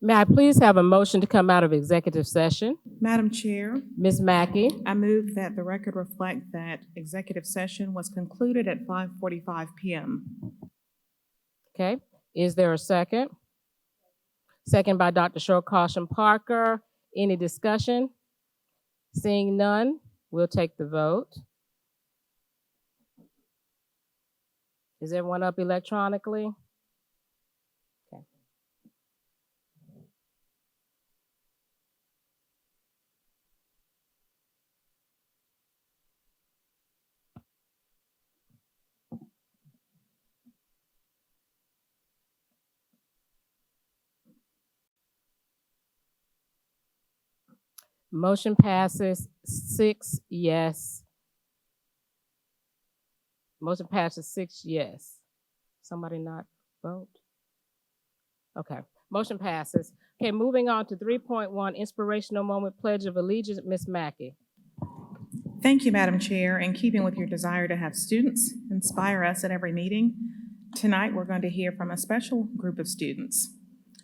May I please have a motion to come out of executive session? Madam Chair, Ms. Mackey, I move that the record reflect that executive session was concluded at 5:45 p.m. okay. Is there a second? Second by Dr. Shorcaution Parker. Any discussion? Seeing none, we'll take the vote. Is everyone up electronically? Okay. Motion passes 6 yes. Motion passes 6 yes. Somebody not vote? Okay, motion passes. Okay, moving on to 3.1, Inspirational Moment Pledge of Allegiance, Ms. Mackey. Thank you, Madam Chair. In keeping with your desire to have students inspire us at every meeting, tonight we're going to hear from a special group of students.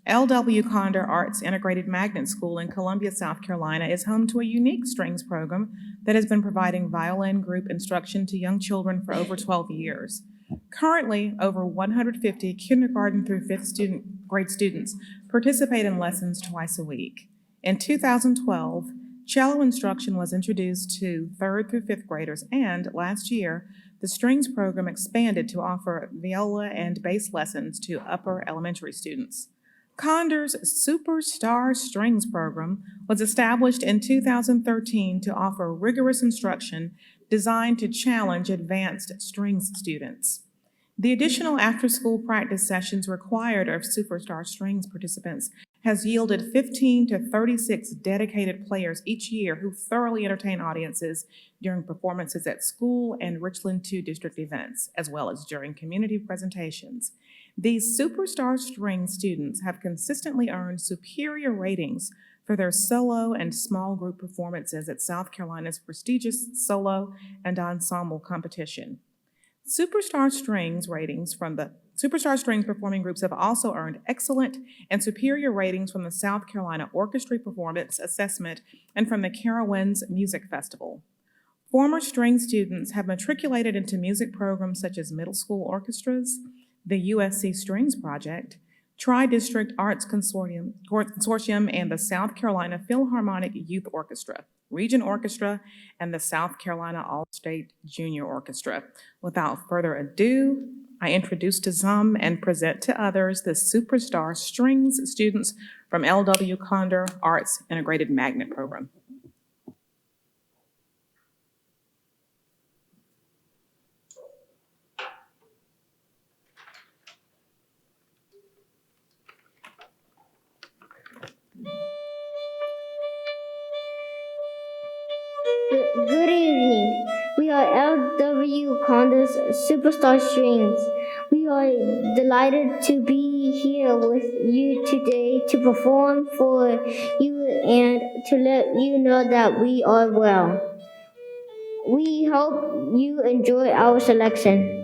L.W. Condor Arts Integrated Magnet School in Columbia, South Carolina is home to a unique strings program that has been providing violin group instruction to young children for over 12 years. Currently, over 150 kindergarten through fifth grade students participate in lessons twice a week. In 2012, cello instruction was introduced to third through fifth graders, and last year, the strings program expanded to offer viola and bass lessons to upper elementary students. Condor's Superstar Strings program was established in 2013 to offer rigorous instruction designed to challenge advanced strings students. The additional after-school practice sessions required of Superstar Strings participants has yielded 15 to 36 dedicated players each year who thoroughly entertain audiences during performances at school and Richland 2 district events, as well as during community presentations. These Superstar String students have consistently earned superior ratings for their solo and small group performances at South Carolina's prestigious solo and ensemble competition. Superstar Strings ratings from the Superstar Strings performing groups have also earned excellent and superior ratings from the South Carolina Orchestra Performance Assessment and from the Carowinds Music Festival. Former string students have matriculated into music programs such as middle school orchestras, the USC Strings Project, Tri-District Arts Consortium, and the South Carolina Philharmonic Youth Orchestra, Region Orchestra, and the South Carolina All-State Junior Orchestra. Without further ado, I introduce to some and present to others the Superstar Strings students from L.W. Condor Arts Integrated Magnet Program. Good evening. We are L.W. Condor's Superstar Strings. We are delighted to be here with you today to perform for you and to let you know that we are well. We hope you enjoy our selection.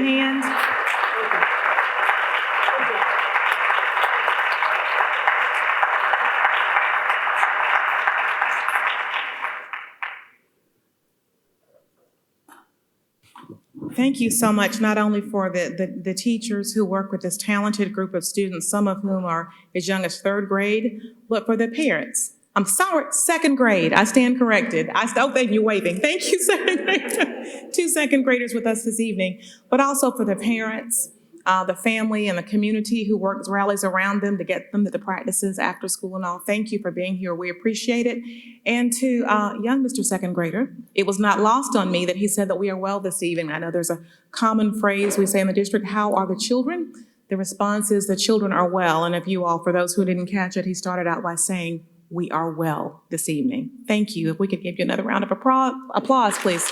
hand. Thank you so much, not only for the teachers who work with this talented group of students, some of whom are as young as third grade, but for their parents. I'm sorry, second grade. I stand corrected. Thank you, waving. Thank you, second grade. 2 second graders with us this evening, but also for the parents, the family, and the community who rallies around them to get them to the practices after school and all. Thank you for being here. We appreciate it. And to young Mr. Second Grader, it was not lost on me that he said that we are well this evening. I know there's a common phrase we say in the district, how are the children? The response is the children are well. And if you all, for those who didn't catch it, he started out by saying, we are well this evening. Thank you. If we could give you another round of applause, please.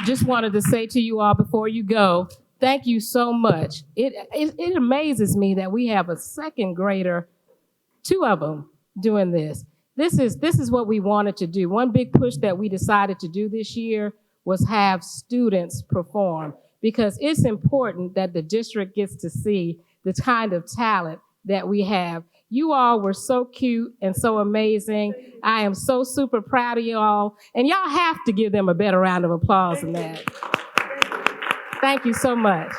Just wanted to say to you all before you go, thank you so much. It amazes me that we have a second grader, 2 of them, doing this. This is what we wanted to do. One big push that we decided to do this year was have students perform, because it's important that the district gets to see the kind of talent that we have. You all were so cute and so amazing. I am so super proud of you all, and y'all have to give them a better round of applause than that. Thank you so much.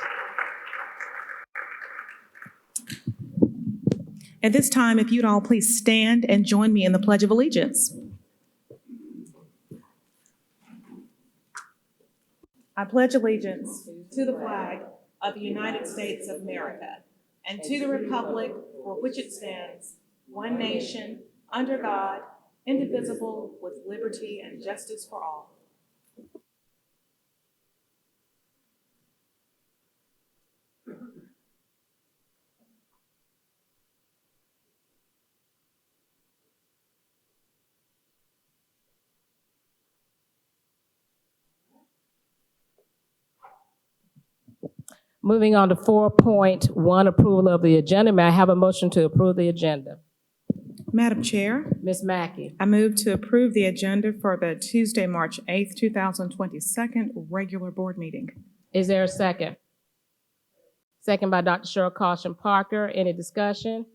At this time, if you'd all please stand and join me in the Pledge of Allegiance. I pledge allegiance to the flag of the United States of America and to the republic for which it stands, one nation, under God, indivisible, with liberty and justice for all. Moving on to 4.1, approval of the agenda. May I have a motion to approve the agenda? Madam Chair, Ms. Mackey. I move to approve the agenda for the Tuesday, March 8th, 2022 regular board meeting. Is there a second? Second by Dr. Cheryl Caution Parker. Any discussion?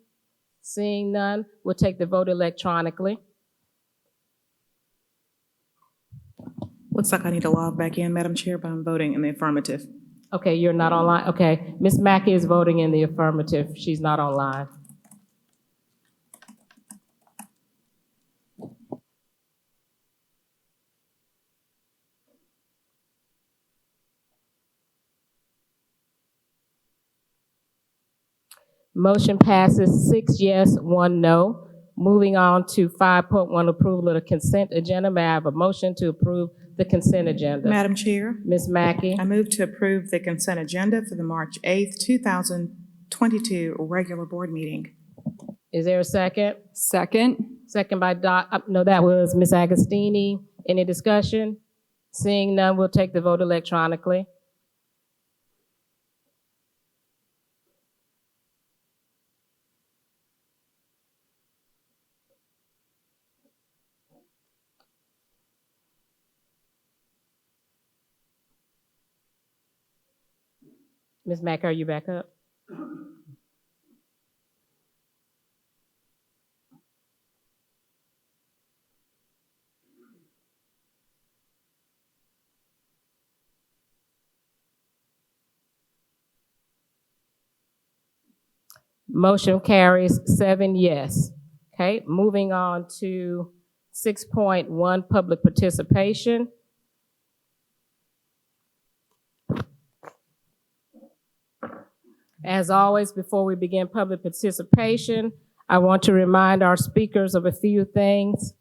Seeing none, we'll take the vote electronically. Looks like I need to log back in, Madam Chair, but I'm voting in the affirmative. Okay, you're not online. Okay, Ms. Mackey is voting in the affirmative. She's not online. Motion passes 6 yes, 1 no. Moving on to 5.1, approval of the consent agenda. May I have a motion to approve the consent agenda? Madam Chair, Ms. Mackey. I move to approve the consent agenda for the March 8th, 2022 regular board meeting. Is there a second? Second. Second by no, that was Ms. Agostini. Any discussion? Seeing none, we'll take the vote electronically. Ms. Mack, are you back up? Motion carries 7 yes. Okay, moving on to 6.1, public participation. As always, before we begin public participation, I want to remind our speakers of a few things.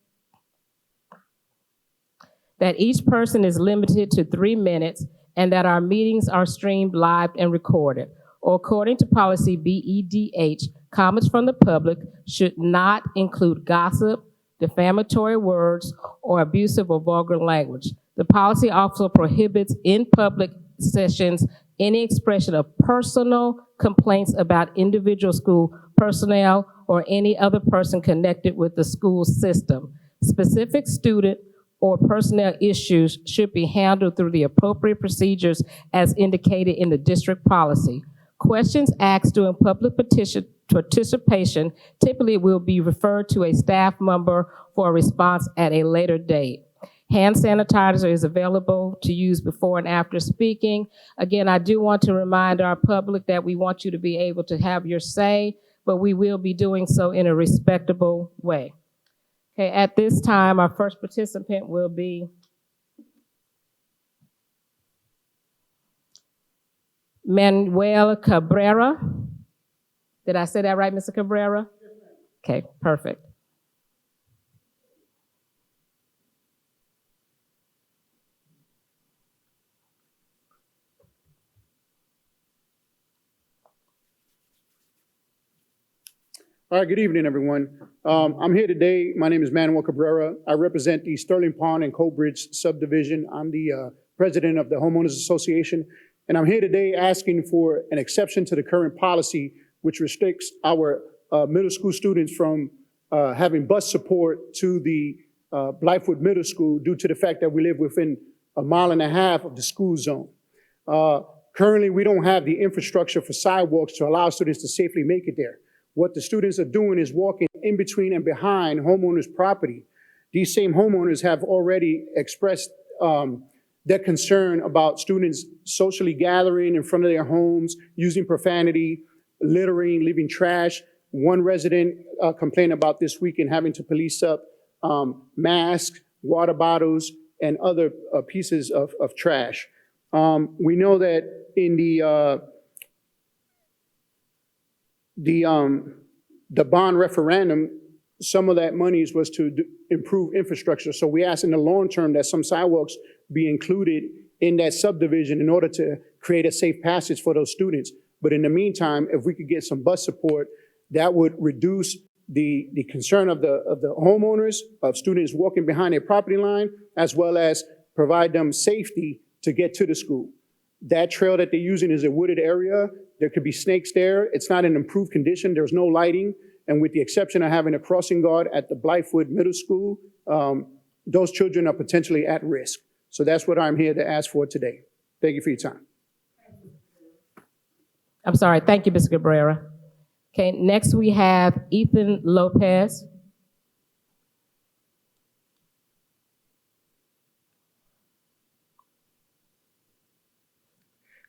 That each person is limited to 3 minutes and that our meetings are streamed live and recorded. Or according to policy BEDH, comments from the public should not include gossip, defamatory words, or abusive or vulgar language. The policy also prohibits in public sessions any expression of personal complaints about individual school personnel or any other person connected with the school system. Specific student or personnel issues should be handled through the appropriate procedures as indicated in the district policy. Questions asked during public participation typically will be referred to a staff member for a response at a later date. Hand sanitizer is available to use before and after speaking. Again, I do want to remind our public that we want you to be able to have your say, but we will be doing so in a respectable way. Okay, at this time, our first participant will be Manuel Cabrera. Did I say that right, Mr. Cabrera? Okay, perfect. All right, good evening, everyone. I'm here today. My name is Manuel Cabrera. I represent the Sterling Pond and Cold Bridge subdivision. I'm the president of the Homeowners Association, and I'm here today asking for an exception to the current policy, which restricts our middle school students from having bus support to the Blythewood Middle School due to the fact that we live within 1.5 miles of the school zone. Currently, we don't have the infrastructure for sidewalks to allow students to safely make it there. What the students are doing is walking in between and behind homeowners' property. These same homeowners have already expressed their concern about students socially gathering in front of their homes, using profanity, littering, leaving trash. One resident complained about this weekend having to police up masks, water bottles, and other pieces of trash. We know that in the bond referendum, some of that money was to improve infrastructure. So we asked in the long term that some sidewalks be included in that subdivision in order to create a safe passage for those students. But in the meantime, if we could get some bus support, that would reduce the concern of the homeowners, of students walking behind their property line, as well as provide them safety to get to the school. That trail that they're using is a wooded area. There could be snakes there. It's not in improved condition. There's no lighting. And with the exception of having a crossing guard at the Blythewood Middle School, those children are potentially at risk. So that's what I'm here to ask for today. Thank you for your time. I'm sorry. Thank you, Mr. Cabrera. Okay, next we have Ethan Lopez.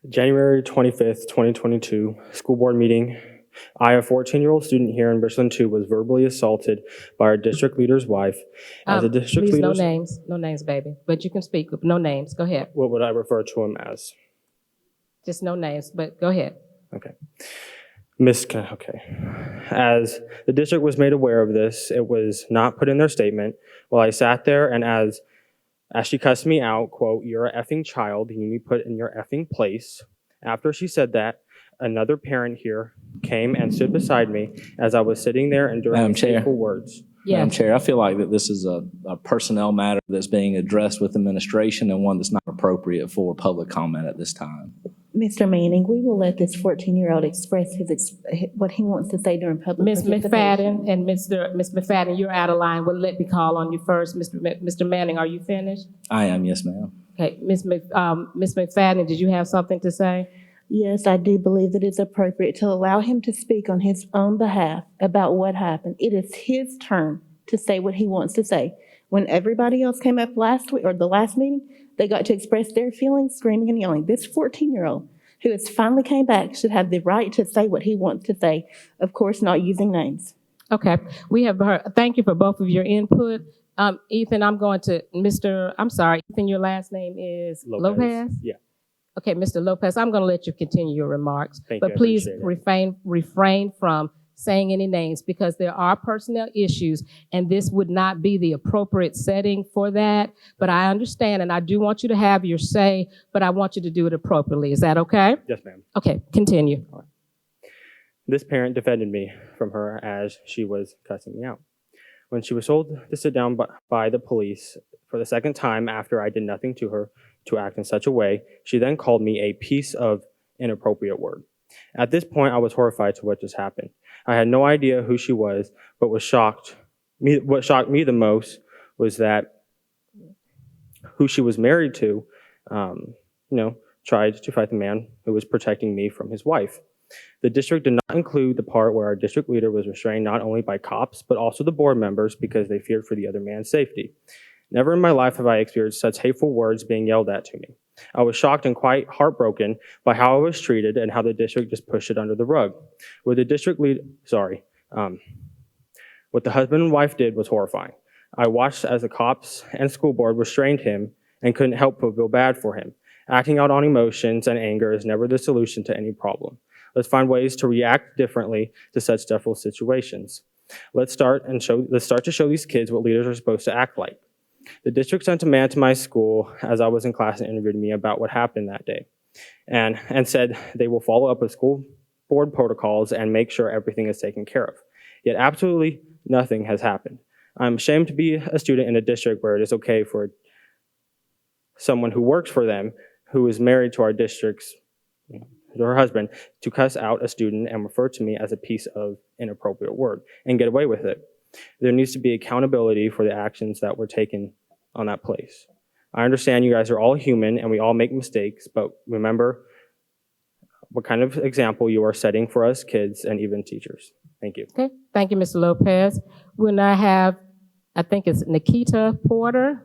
January 25th, 2022, school board meeting. I, a 14-year-old student here in Richland 2, was verbally assaulted by our district leader's wife. As a district please, leader, no names, baby. But you can speak with no names. Go ahead. what would I refer to him as? Just no names, but go ahead. Okay. Okay. As the district was made aware of this, it was not put in their statement. While I sat there and as she cussed me out, quote, "You're a effing child, you need to be put in your effing place." After she said that, another parent here came and stood beside me as I was sitting there and Madam during Chair. hateful words. Madam Yes. Chair, I feel like that this is a personnel matter that's being addressed with administration and one that's not appropriate for public comment at this time. Mr. Manning, we will let this 14-year-old express what he wants to say during public Ms. participation. McFadden and Ms. McFadden, you're out of line. We'll let me call on you first. Mr. Manning, are you finished? I am, yes, ma'am. Okay, Ms. McFadden, did you have something to say? Yes, I do believe that it's appropriate to allow him to speak on his own behalf about what happened. It is his turn to say what he wants to say. When everybody else came up last week or the last meeting, they got to express their feelings, screaming and yelling. This 14-year-old who has finally came back should have the right to say what he wants to say, of course, not using names. Okay, we have heard, thank you for both of your input. Ethan, Ethan, your last name is Lopez? Yeah. Okay, Mr. Lopez, I'm going to let you continue your remarks. Thank you, But I please appreciate it. refrain from saying any names because there are personnel issues and this would not be the appropriate setting for that. But I understand and I do want you to have your say, but I want you to do it appropriately. Is that okay? Yes, ma'am. Okay, continue. This parent defended me from her as she was cussing me out. When she was told to sit down by the police for the second time after I did nothing to her to act in such a way, she then called me a piece of inappropriate word. At this point, I was horrified to what just happened. I had no idea who she was, but what shocked me the most was that who she was married to, tried to fight the man who was protecting me from his wife. The district did not include the part where our district leader was restrained not only by cops, but also the board members because they feared for the other man's safety. Never in my life have I experienced such hateful words being yelled at to me. I was shocked and quite heartbroken by how I was treated and how the district just pushed it under the rug. What the husband and wife did was horrifying. I watched as the cops and school board restrained him and couldn't help but feel bad for him. Acting out on emotions and anger is never the solution to any problem. Let's find ways to react differently to such difficult situations. Let's start to show these kids what leaders are supposed to act like. The district sent a man to my school as I was in class and interviewed me about what happened that day, and said they will follow up with school board protocols and make sure everything is taken care of. Yet absolutely nothing has happened. I'm ashamed to be a student in a district where it is okay for someone who works for them, who is married to our district's, her husband, to cuss out a student and refer to me as a piece of inappropriate word and get away with it. There needs to be accountability for the actions that were taken on that place. I understand you guys are all human and we all make mistakes, but remember what kind of example you are setting for us kids and even teachers. Thank you. Okay, thank you, Mr. Lopez. We'll now have, I think it's Nikita Porter.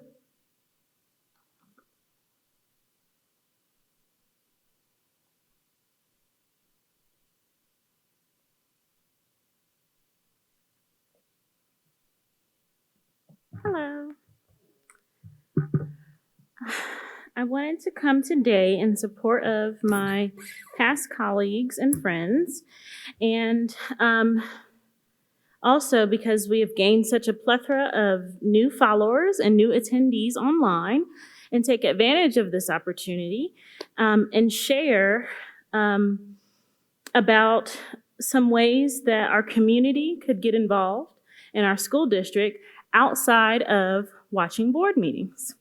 Hello. I wanted to come today in support of my past colleagues and friends, and also because we have gained such a plethora of new followers and new attendees online, and take advantage of this opportunity and share about some ways that our community could get involved in our school district outside of watching board meetings.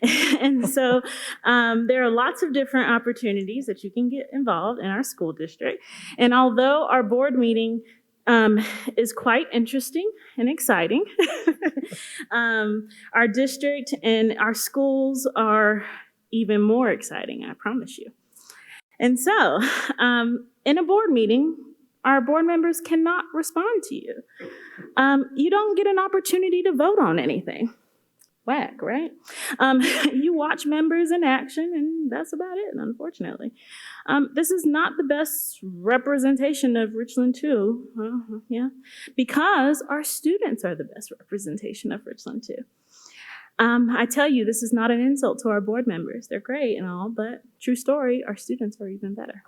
And so there are lots of different opportunities that you can get involved in our school district. And although our board meeting is quite interesting and exciting, our district and our schools are even more exciting, I promise you. And so in a board meeting, our board members cannot respond to you. You don't get an opportunity to vote on anything. Whack, right? You watch members in action, and that's about it, unfortunately. This is not the best representation of Richland 2, because our students are the best representation of Richland 2. I tell you, this is not an insult to our board members. They're great and all, but true story, our students are even better.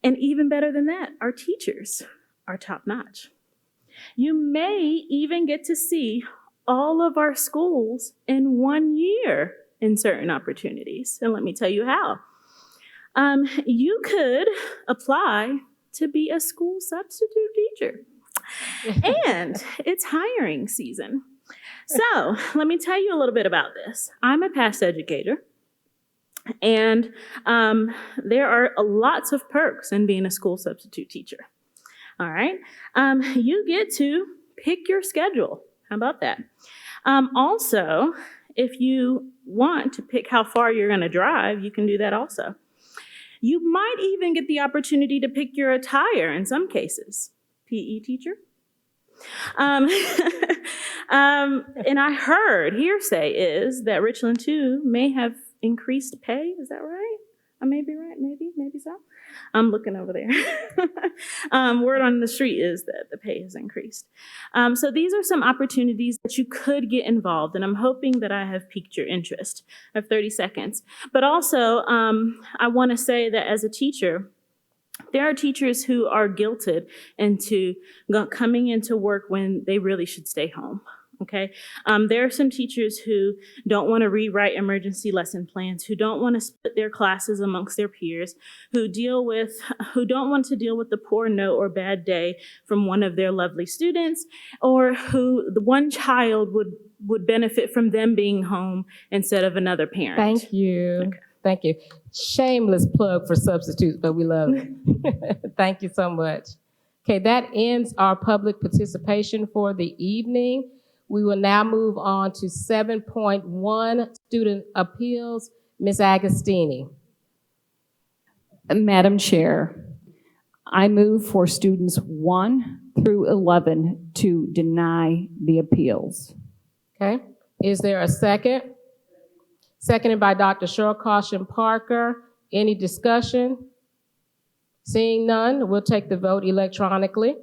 And even better than that, our teachers are top-notch. You may even get to see all of our schools in 1 year in certain opportunities. And let me tell you how. You could apply to be a school substitute teacher. And it's hiring season. So let me tell you a little bit about this. I'm a past educator. And there are lots of perks in being a school substitute teacher. All right. You get to pick your schedule. How about that? Also, if you want to pick how far you're going to drive, you can do that also. You might even get the opportunity to pick your attire in some cases. PE teacher. And I heard, hearsay is that Richland 2 may have increased pay. Is that right? I may be right, maybe so. I'm looking over there. Word on the street is that the pay has increased. So these are some opportunities that you could get involved, and I'm hoping that I have piqued your interest. I have 30 seconds. But also, I want to say that as a teacher, there are teachers who are guilted into coming into work when they really should stay home. Okay. There are some teachers who don't want to rewrite emergency lesson plans, who don't want to split their classes amongst their peers, who don't want to deal with the poor note or bad day from one of their lovely students, or who the one child would benefit from them being home instead of another parent. Thank you. Okay. Thank you. Shameless plug for substitutes, but we love it. Thank you so much. Okay, that ends our public participation for the evening. We will now move on to 7.1, student appeals. Ms. Agostini. Madam Chair, I move for students 1 through 11 to deny the appeals. Okay, is there a second? Seconded by Dr. Cheryl Caution Parker. Any discussion? Seeing none, we'll take the vote electronically.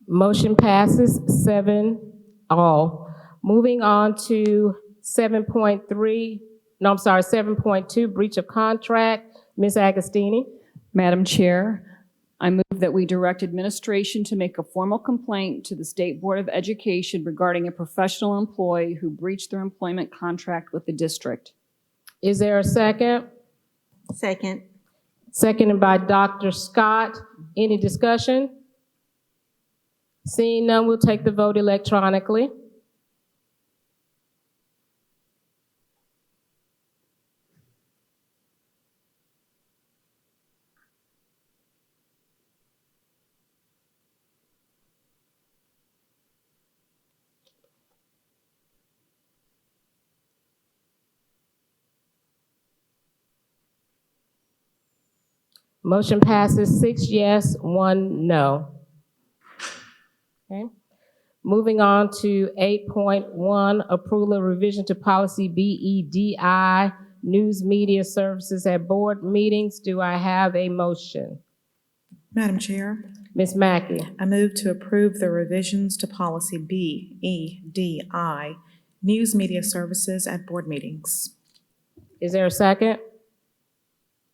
Motion passes 7-all. Moving on to 7.2, breach of contract. Ms. Agostini. Madam Chair, I move that we direct administration to make a formal complaint to the State Board of Education regarding a professional employee who breached their employment contract with the district. Is there a second? Second. Seconded by Dr. Scott. Any discussion? Seeing none, we'll take the vote electronically. Motion passes 6 yes, 1 no. Okay. Moving on to 8.1, approval of revision to policy BEDI, news media services at board meetings. Do I have a motion? Madam Chair, Ms. Mackey. I move to approve the revisions to policy BEDI, news media services at board meetings. Is there a second?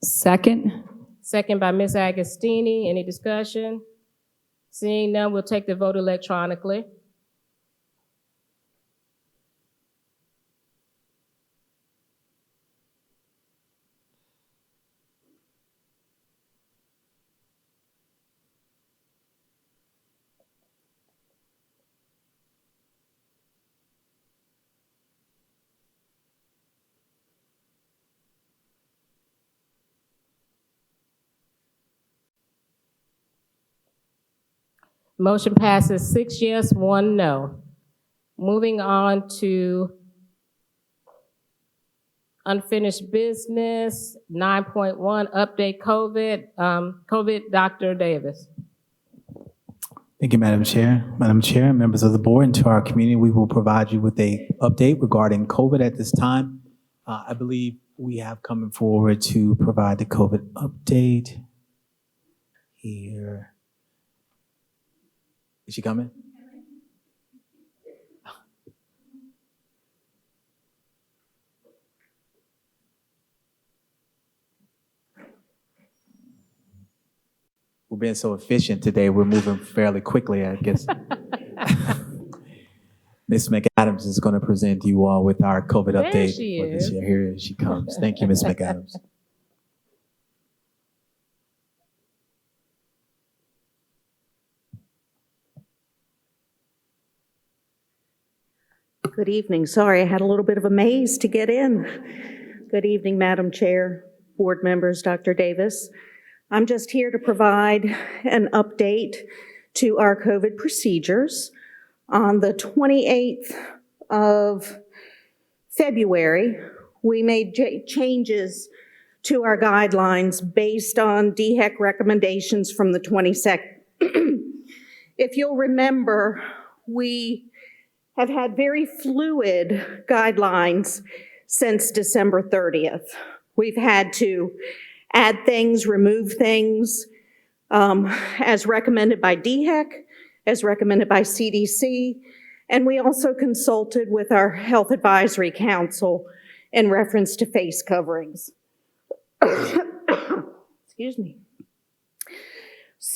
Second. Second by Ms. Agostini. Any discussion? Seeing none, we'll take the vote electronically. Motion passes 6 yes, 1 no. Moving on to unfinished business, 9.1, update COVID, Dr. Davis. Thank you, Madam Chair. Madam Chair, members of the board, and to our community, we will provide you with an update regarding COVID at this time. I believe we have coming forward to provide the COVID update here. Is she coming? We're being so efficient today, we're moving fairly quickly, I guess. Ms. McAdams is going to present you all with our COVID There update she for this is. year. Here she comes. Thank you, Ms. McAdams. Good evening. Sorry, I had a little bit of a maze to get in. Good evening, Madam Chair, board members, Dr. Davis. I'm just here to provide an update to our COVID procedures. On the 28th of February, we made changes to our guidelines based on DHEC recommendations from the 22nd. If you'll remember, we have had very fluid guidelines since December 30th. We've had to add things, remove things, as recommended by DHEC, as recommended by CDC, and we also consulted with our Health Advisory Council in reference to face coverings. Excuse me.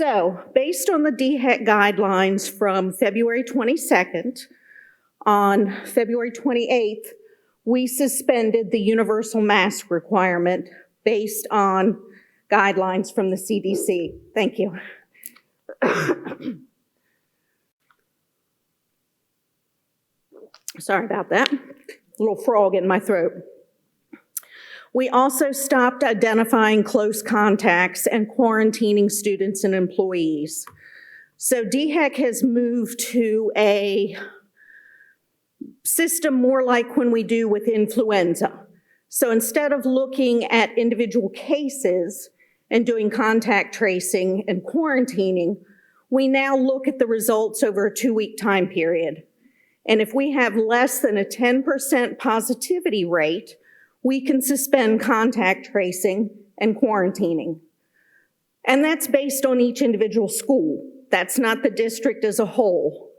So, based on the DHEC guidelines from February 22nd, on February 28th, we suspended the universal mask requirement based on guidelines from the CDC. Thank you. Sorry about that. Little frog in my throat. We also stopped identifying close contacts and quarantining students and employees. So DHEC has moved to a system more like when we do with influenza. So instead of looking at individual cases and doing contact tracing and quarantining, we now look at the results over a 2-week time period. And if we have less than a 10% positivity rate, we can suspend contact tracing and quarantining. And that's based on each individual school. That's not the district as a whole.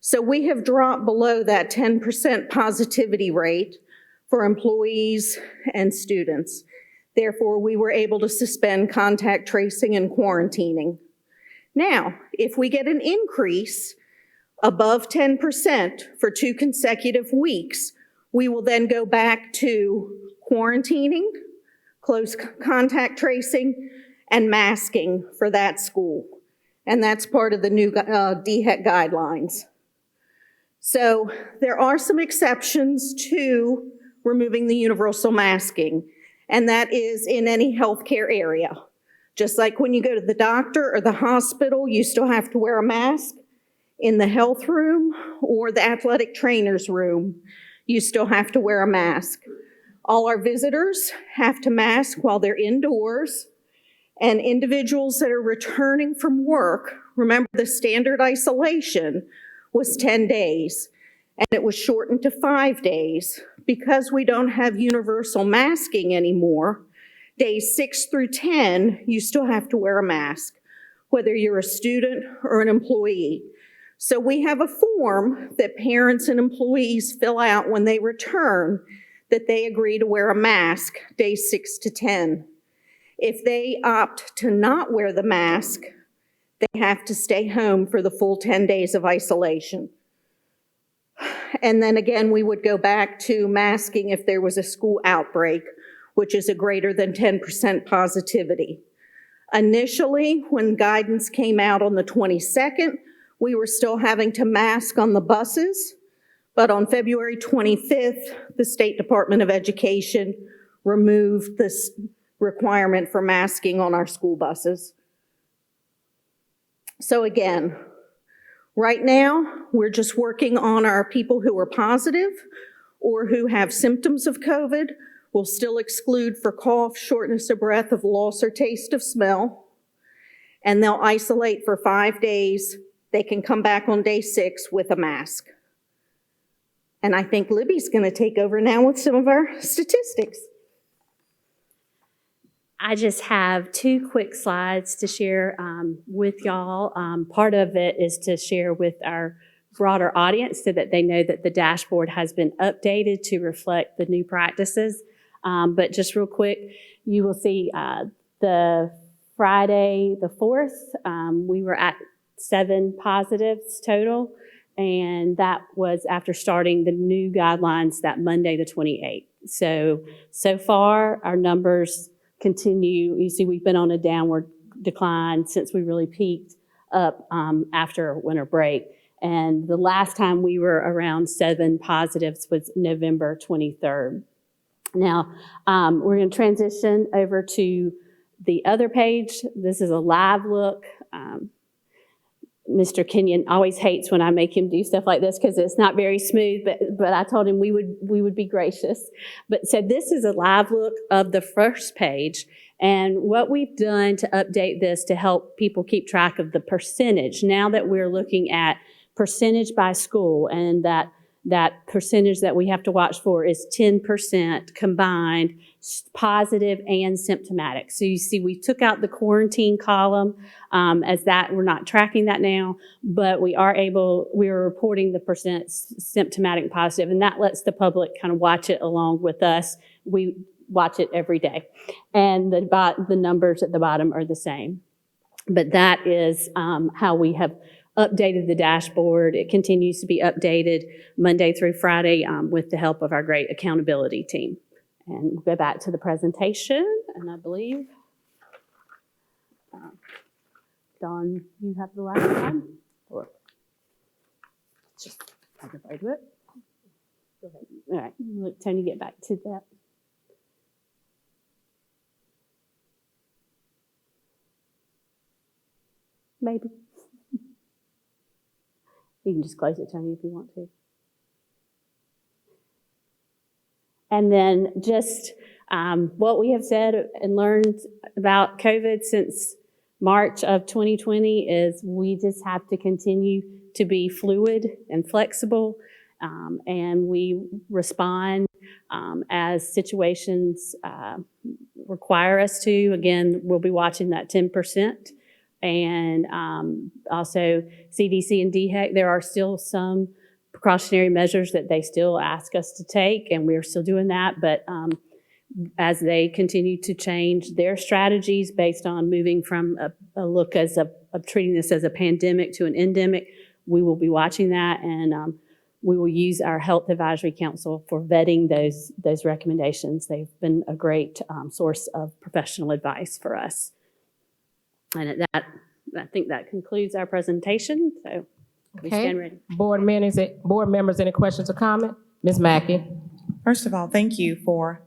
So we have dropped below that 10% positivity rate for employees and students. Therefore, we were able to suspend contact tracing and quarantining. Now, if we get an increase above 10% for 2 consecutive weeks, we will then go back to quarantining, close contact tracing, and masking for that school. And that's part of the new DHEC guidelines. So there are some exceptions to removing the universal masking, and that is in any healthcare area. Just like when you go to the doctor or the hospital, you still have to wear a mask. In the health room or the athletic trainer's room, you still have to wear a mask. All our visitors have to mask while they're indoors, and individuals that are returning from work, remember the standard isolation was 10 days, and it was shortened to 5 days. Because we don't have universal masking anymore, days 6 through 10, you still have to wear a mask, whether you're a student or an employee. So we have a form that parents and employees fill out when they return that they agree to wear a mask days 6 to 10. If they opt to not wear the mask, they have to stay home for the full 10 days of isolation. And then again, we would go back to masking if there was a school outbreak, which is a greater than 10% positivity. Initially, when guidance came out on the 22nd, we were still having to mask on the buses, but on February 25th, the State Department of Education removed this requirement for masking on our school buses. So again, right now, we're just working on our people who are positive or who have symptoms of COVID. We'll still exclude for cough, shortness of breath, of loss or taste of smell, and they'll isolate for 5 days. They can come back on day 6 with a mask. And I think Libby's going to take over now with some of our statistics. I just have 2 quick slides to share with y'all. Part of it is to share with our broader audience so that they know that the dashboard has been updated to reflect the new practices. But just real quick, you will see the Friday the 4th, we were at 7 positives total, and that was after starting the new guidelines that Monday the 28th. So far, our numbers continue. You see, we've been on a downward decline since we really peaked up after winter break. And the last time we were around 7 positives was November 23rd. Now, we're going to transition over to the other page. This is a live look. Mr. Kenyon always hates when I make him do stuff like this because it's not very smooth, but I told him we would be gracious. But so this is a live look of the first page, and what we've done to update this to help people keep track of the percentage, now that we're looking at percentage by school, and that percentage that we have to watch for is 10% combined, positive and symptomatic. So you see, we took out the quarantine column as that we're not tracking that now, but we are reporting the percent symptomatic and positive, and that lets the public kind of watch it along with us. We watch it every day, and the numbers at the bottom are the same. But that is how we have updated the dashboard. It continues to be updated Monday through Friday with the help of our great accountability team. And we'll go back to the presentation, and I believe, Dawn, you have the last one? Or just everybody do it? Go ahead. All right, let Tony get back to that. Maybe. You can just close it, Tony, if you want to. And then just what we have said and learned about COVID since March of 2020 is we just have to continue to be fluid and flexible, and we respond as situations require us to. Again, we'll be watching that 10%. And also CDC and DHEC, there are still some precautionary measures that they still ask us to take, and we're still doing that. But as they continue to change their strategies based on moving from a look as of treating this as a pandemic to an endemic, we will be watching that, and we will use our Health Advisory Council for vetting those recommendations. They've been a great source of professional advice for us. And at that, I think that concludes our presentation. So we stand ready. Board members, any questions or comment? Ms. Mackey. First of all, thank you for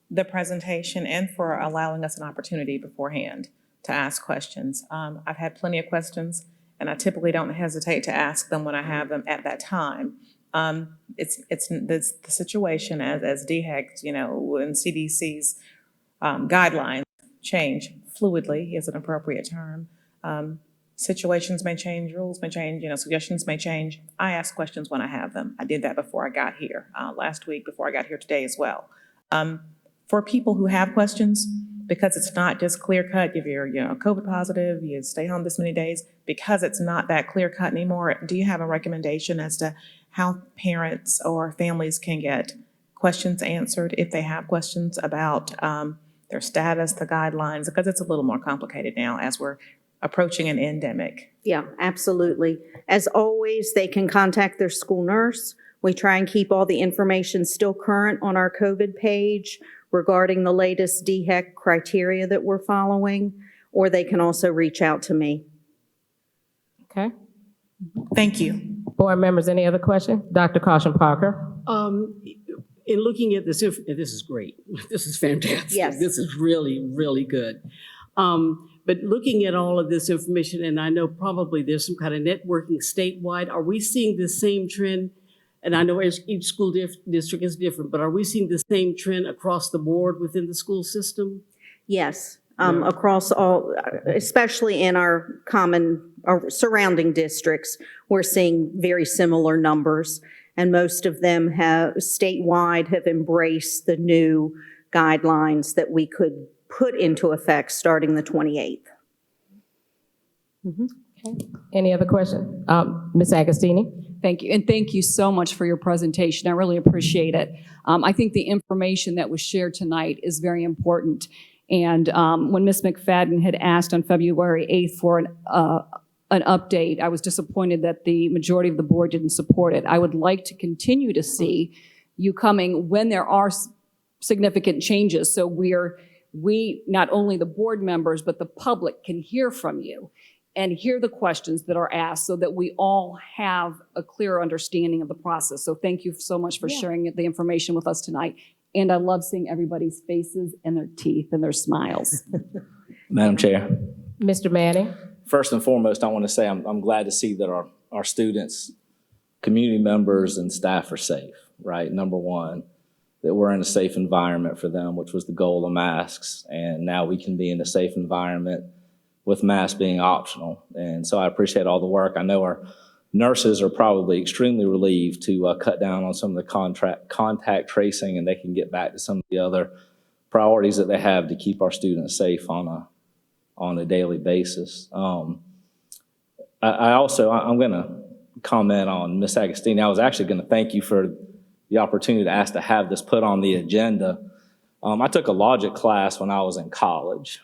the presentation and for allowing us an opportunity beforehand to ask questions. I've had plenty of questions, and I typically don't hesitate to ask them when I have them at that time. It's the situation as DHEC, when CDC's guidelines change fluidly is an appropriate term. Situations may change, rules may change, suggestions may change. I ask questions when I have them. I did that before I got here, last week, before I got here today as well. For people who have questions, because it's not just clear cut, if you're COVID positive, you stay home this many days, because it's not that clear cut anymore, do you have a recommendation as to how parents or families can get questions answered if they have questions about their status, the guidelines, because it's a little more complicated now as we're approaching an endemic? Yeah, absolutely. As always, they can contact their school nurse. We try and keep all the information still current on our COVID page regarding the latest DHEC criteria that we're following, or they can also reach out to me. Okay. Thank you. Board members, any other questions? Dr. Caution Parker. In looking at this, this is great. This is fantastic. Yes. This is really, really good. But looking at all of this information, and I know probably there's some kind of networking statewide, are we seeing the same trend? And I know each school district is different, but are we seeing the same trend across the board within the school system? Yes, across all, especially in our surrounding districts, we're seeing very similar numbers. And most of them statewide have embraced the new guidelines that we could put into effect starting the 28th. Mm-hmm. Okay. Any other questions? Ms. Agostini? Thank you, and thank you so much for your presentation. I really appreciate it. I think the information that was shared tonight is very important. And when Ms. McFadden had asked on February 8th for an update, I was disappointed that the majority of the board didn't support it. I would like to continue to see you coming when there are significant changes. So we, not only the board members, but the public can hear from you and hear the questions that are asked so that we all have a clear understanding of the process. So thank you so much for sharing the information with us tonight. And I love seeing everybody's faces and their teeth and their smiles. Madam Chair. Mr. Manning? First and foremost, I want to say I'm glad to see that our students, community members, and staff are safe, right? Number one, that we're in a safe environment for them, which was the goal of masks. And now we can be in a safe environment with masks being optional. And so I appreciate all the work. I know our nurses are probably extremely relieved to cut down on some of the contact tracing, and they can get back to some of the other priorities that they have to keep our students safe on a daily basis. I'm going to comment on Ms. Agostini. I was actually going to thank you for the opportunity to ask to have this put on the agenda. I took a logic class when I was in college,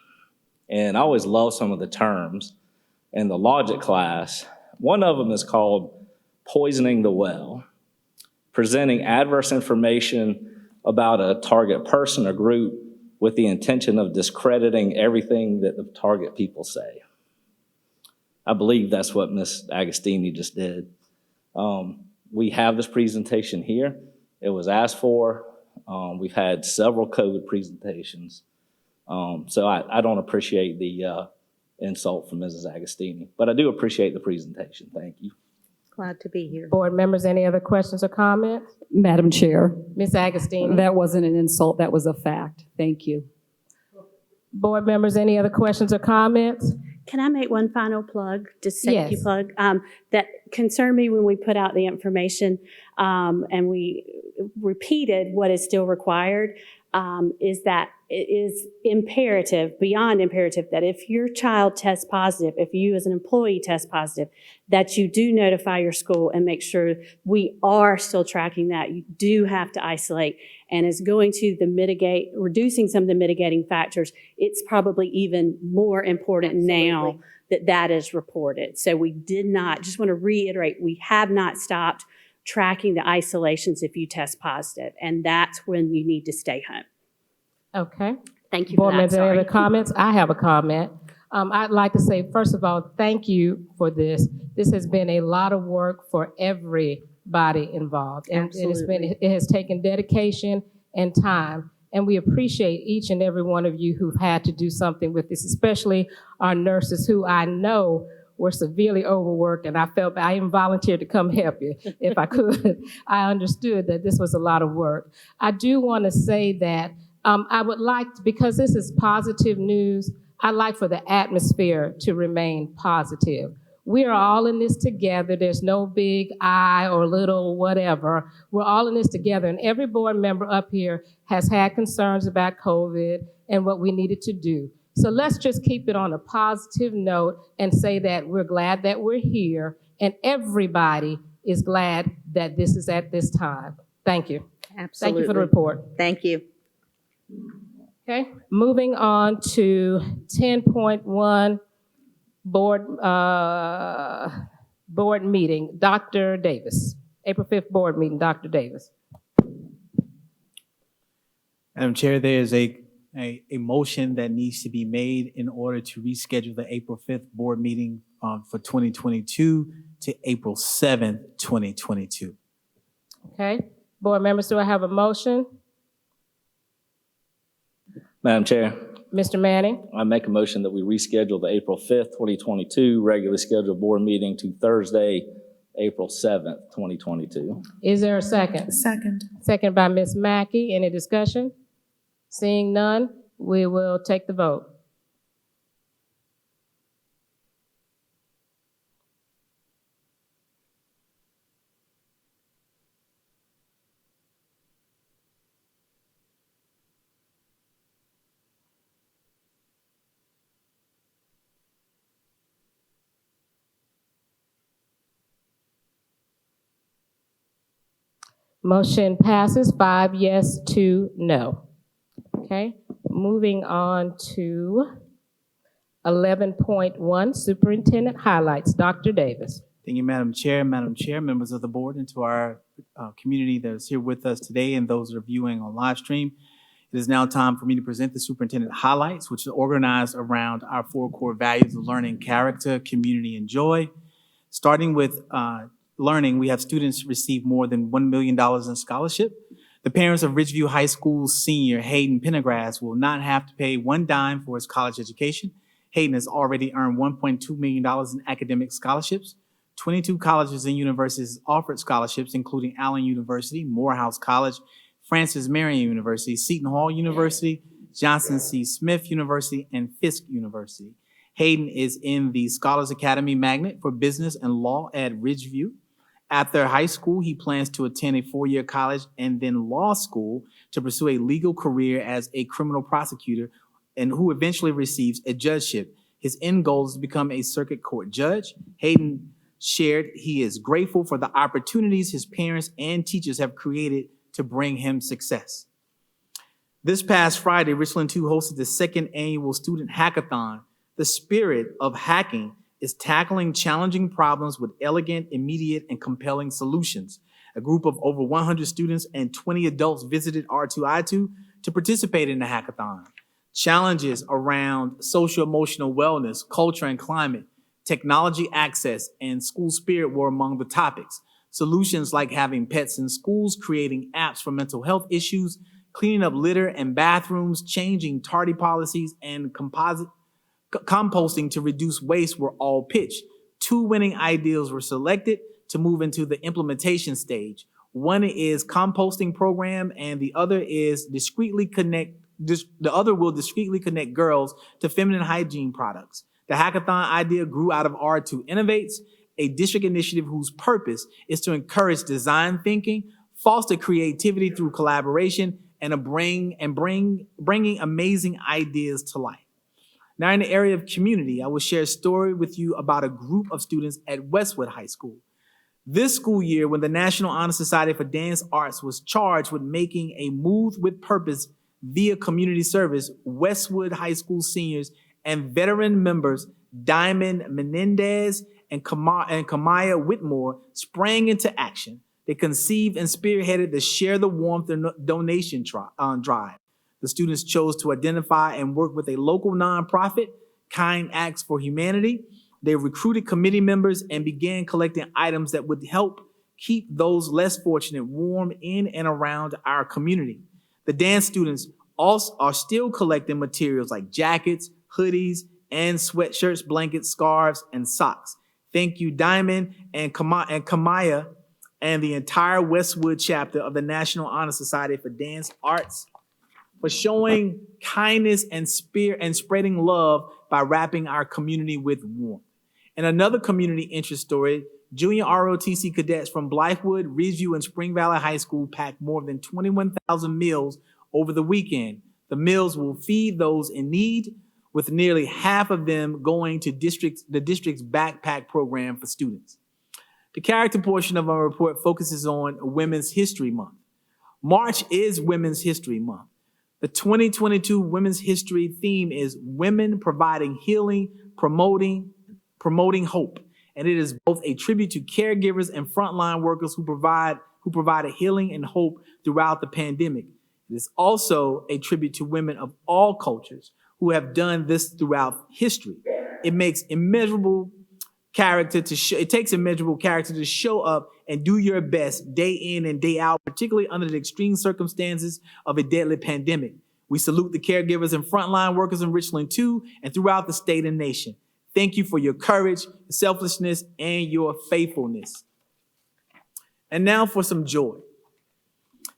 and I always loved some of the terms. in the logic class. One of them is called Poisoning the Well, presenting adverse information about a target person or group with the intention of discrediting everything that the target people say. I believe that's what Ms. Agostini just did. We have this presentation here. It was asked for. We've had several COVID presentations. So I don't appreciate the insult from Mrs. Agostini, but I do appreciate the presentation. Thank you. Glad to be here. Board members, any other questions or comments? Madam Chair, Ms. Agostini? that wasn't an insult, that was a fact. Thank you. Board members, any other questions or comments? Can I make one final plug, just safety Yes. plug? That concerned me when we put out the information and we repeated what is still required, is that it is imperative, beyond imperative, that if your child tests positive, if you as an employee test positive, that you do notify your school and make sure we are still tracking that. You do have to isolate. And is going to reducing some of the mitigating factors, it's probably even more important now that that is reported. So we did not, just want to reiterate, we have not stopped tracking the isolations if you test positive. And that's when you need to stay home. Okay. Thank you for Board that. members, any Sorry. other comments? I have a comment. I'd like to say, first of all, thank you for this. This has been a lot of work for everybody involved. And it has taken dedication and time. And we appreciate each and every one of you who've had to do something with this, especially our nurses who I know were severely overworked, and I felt I even volunteered to come help you if I could. I understood that this was a lot of work. I do want to say that I would like, because this is positive news, I'd like for the atmosphere to remain positive. We are all in this together. There's no big I or little whatever. We're all in this together, and every board member up here has had concerns about COVID and what we needed to do. So let's just keep it on a positive note and say that we're glad that we're here, and everybody is glad that this is at this time. Thank you. Absolutely. Thank you for the report. Thank you. Okay, moving on to 10.1 board meeting. Dr. Davis, April 5th board meeting, Dr. Davis. Madam Chair, there is a motion that needs to be made in order to reschedule the April 5th board meeting for 2022 to April 7th, 2022. Okay, board members, do I have a motion? Madam Chair, Mr. Manning? I make a motion that we reschedule the April 5th, 2022 regularly scheduled board meeting to Thursday, April 7th, 2022. Is there a second? Second. Second by Ms. Mackey. Any discussion? Seeing none, we will take the vote. Motion passes 5 yes, 2 no. Okay, moving on to 11.1, Superintendent Highlights. Dr. Davis. Thank you, Madam Chair. Madam Chair, members of the board, and to our community that is here with us today and those that are viewing on live stream. It is now time for me to present the Superintendent Highlights, which is organized around our 4 core values of learning, character, community, and joy. Starting with learning, we have students receive more than $1 million in scholarship. The parents of Ridgeview High School's senior Hayden Pendergrass will not have to pay one dime for his college education. Hayden has already earned $1.2 million in academic scholarships. 22 colleges and universities offered scholarships, including Allen University, Morehouse College, Francis Marion University, Seton Hall University, Johnson C. Smith University, and Fisk University. Hayden is in the Scholars Academy Magnet for Business and Law at Ridgeview. After high school, he plans to attend a 4-year college and then law school to pursue a legal career as a criminal prosecutor, and who eventually receives a judgeship. His end goal is to become a circuit court judge. Hayden shared he is grateful for the opportunities his parents and teachers have created to bring him success. This past Friday, Richland 2 hosted the 2nd annual Student Hackathon. The spirit of hacking is tackling challenging problems with elegant, immediate, and compelling solutions. A group of over 100 students and 20 adults visited R2I2 to participate in the hackathon. Challenges around social-emotional wellness, culture and climate, technology access, and school spirit were among the topics. Solutions like having pets in schools, creating apps for mental health issues, cleaning up litter and bathrooms, changing tardy policies, and composting to reduce waste were all pitched. 2 winning ideas were selected to move into the implementation stage. One is composting program, and the other is the other will discreetly connect girls to feminine hygiene products. The hackathon idea grew out of R2 Innovates, a district initiative whose purpose is to encourage design thinking, foster creativity through collaboration, and bringing amazing ideas to life. Now, in the area of community, I will share a story with you about a group of students at Westwood High School. This school year, when the National Honor Society for Dance Arts was charged with making a move with purpose via community service, Westwood High School seniors and veteran members Diamond Menendez and Kamaya Whitmore sprang into action. They conceived and spearheaded the Share the Warmth donation drive. The students chose to identify and work with a local nonprofit, Kind Acts for Humanity. They recruited committee members and began collecting items that would help keep those less fortunate warm in and around our community. The dance students also are still collecting materials like jackets, hoodies, and sweatshirts, blankets, scarves, and socks. Thank you, Diamond and Kamaya, and the entire Westwood chapter of the National Honor Society for Dance Arts for showing kindness and spreading love by wrapping our community with warmth. In another community interest story, junior ROTC cadets from Blythewood, Ridgeview, and Spring Valley High School packed more than 21,000 meals over the weekend. The meals will feed those in need, with nearly half of them going to the district's backpack program for students. The character portion of our report focuses on Women's History Month. March is Women's History Month. The 2022 Women's History theme is Women Providing Healing, Promoting Hope. And it is both a tribute to caregivers and frontline workers who provided healing and hope throughout the pandemic. It is also a tribute to women of all cultures who have done this throughout history. It takes immeasurable character to show up and do your best day in and day out, particularly under the extreme circumstances of a deadly pandemic. We salute the caregivers and frontline workers in Richland too, and throughout the state and nation. Thank you for your courage, selflessness, and your faithfulness. And now for some joy.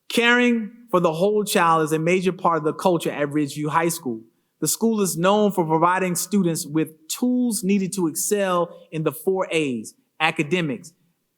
Caring for the whole child is a major part of the culture at Ridgeview High School. The school is known for providing students with tools needed to excel in the 4 A's: academics,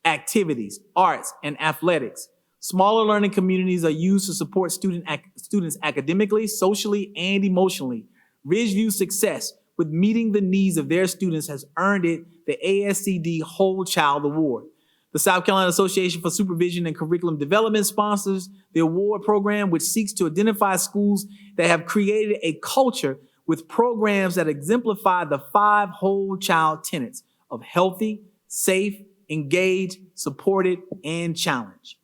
activities, arts, and athletics. Smaller learning communities are used to support students academically, socially, and emotionally. Ridgeview's success with meeting the needs of their students has earned it the ASCD Whole Child Award. The South Carolina Association for Supervision and Curriculum Development sponsors the award program, which seeks to identify schools that have created a culture with programs that exemplify the 5 whole child tenets of healthy, safe, engaged, supported, and challenged.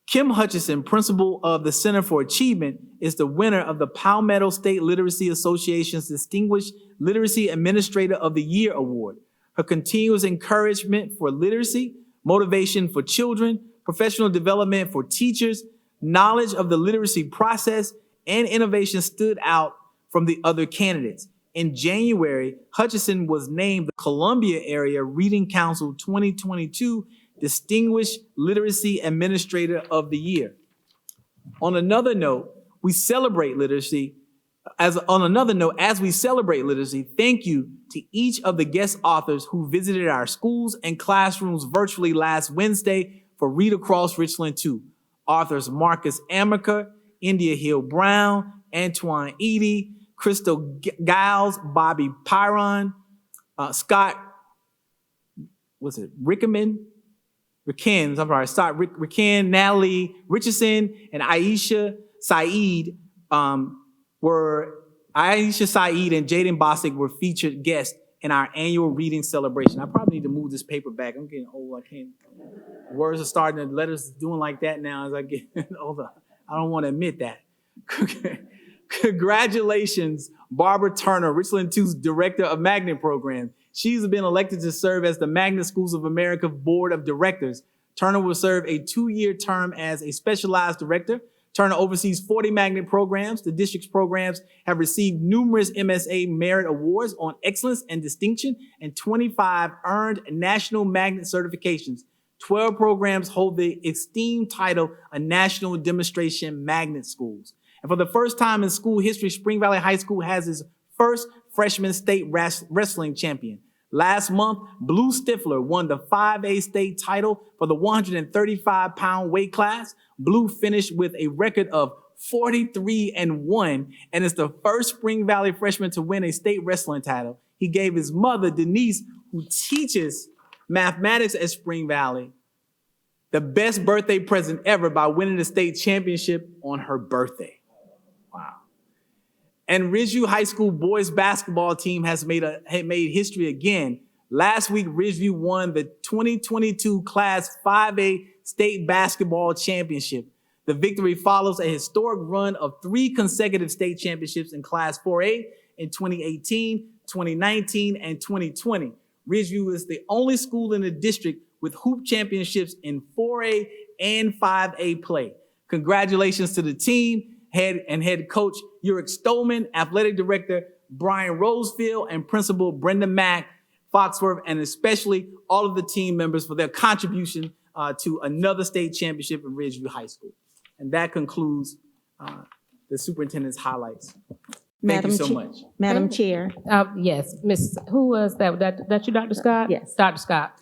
Kim Hutchison, principal of the Center for Achievement, is the winner of the Palmetto State Literacy Association's Distinguished Literacy Administrator of the Year Award. Her continuous encouragement for literacy, motivation for children, professional development for teachers, knowledge of the literacy process, and innovation stood out from the other candidates. In January, Hutchison was named the Columbia Area Reading Council 2022 Distinguished Literacy Administrator of the Year. On another note, as we celebrate literacy, thank you to each of the guest authors who visited our schools and classrooms virtually last Wednesday for Read Across Richland 2. Authors Marcus Amaker, India Hill Brown, Antoine Eady, Crystal Giles, Bobby Pyron, Scott Rickens, Natalie Richardson, and Aisha Saeed and Jaden Bosick were featured guests in our annual reading celebration. I probably need to move this paper back. I'm getting old. I can't. Words are starting to letters doing like that now as I get older. I don't want to admit that. Congratulations, Barbara Turner, Richland 2's Director of Magnet Program. She's been elected to serve as the Magnet Schools of America Board of Directors. Turner will serve a 2-year term as a specialized director. Turner oversees 40 magnet programs. The district's programs have received numerous MSA Merit Awards on excellence and distinction and 25 earned national magnet certifications. 12 programs hold the esteemed title of National Demonstration Magnet Schools. And for the first time in school history, Spring Valley High School has its first freshman state wrestling champion. Last month, Blue Stifler won the 5A state title for the 135-pound weight class. Blue finished with a record of 43-1 and is the first Spring Valley freshman to win a state wrestling title. He gave his mother, Denise, who teaches mathematics at Spring Valley, the best birthday present ever by winning the state championship on her birthday. Wow. And Ridgeview High School boys basketball team has made history again. Last week, Ridgeview won the 2022 Class 5A State Basketball Championship. The victory follows a historic run of 3 consecutive state championships in Class 4A in 2018, 2019, and 2020. Ridgeview is the only school in the district with hoop championships in 4A and 5A play. Congratulations to the team, head coach Uric Stolman, athletic director Brian Rosefield, and principal Brenda Mack, Foxworth, and especially all of the team members for their contribution to another state championship in Ridgeview High School. And that concludes the superintendent's highlights. Thank you so much. Madam Chair. Yes, Miss, who was that? That you, Dr. Scott? Yes. Dr. Scott.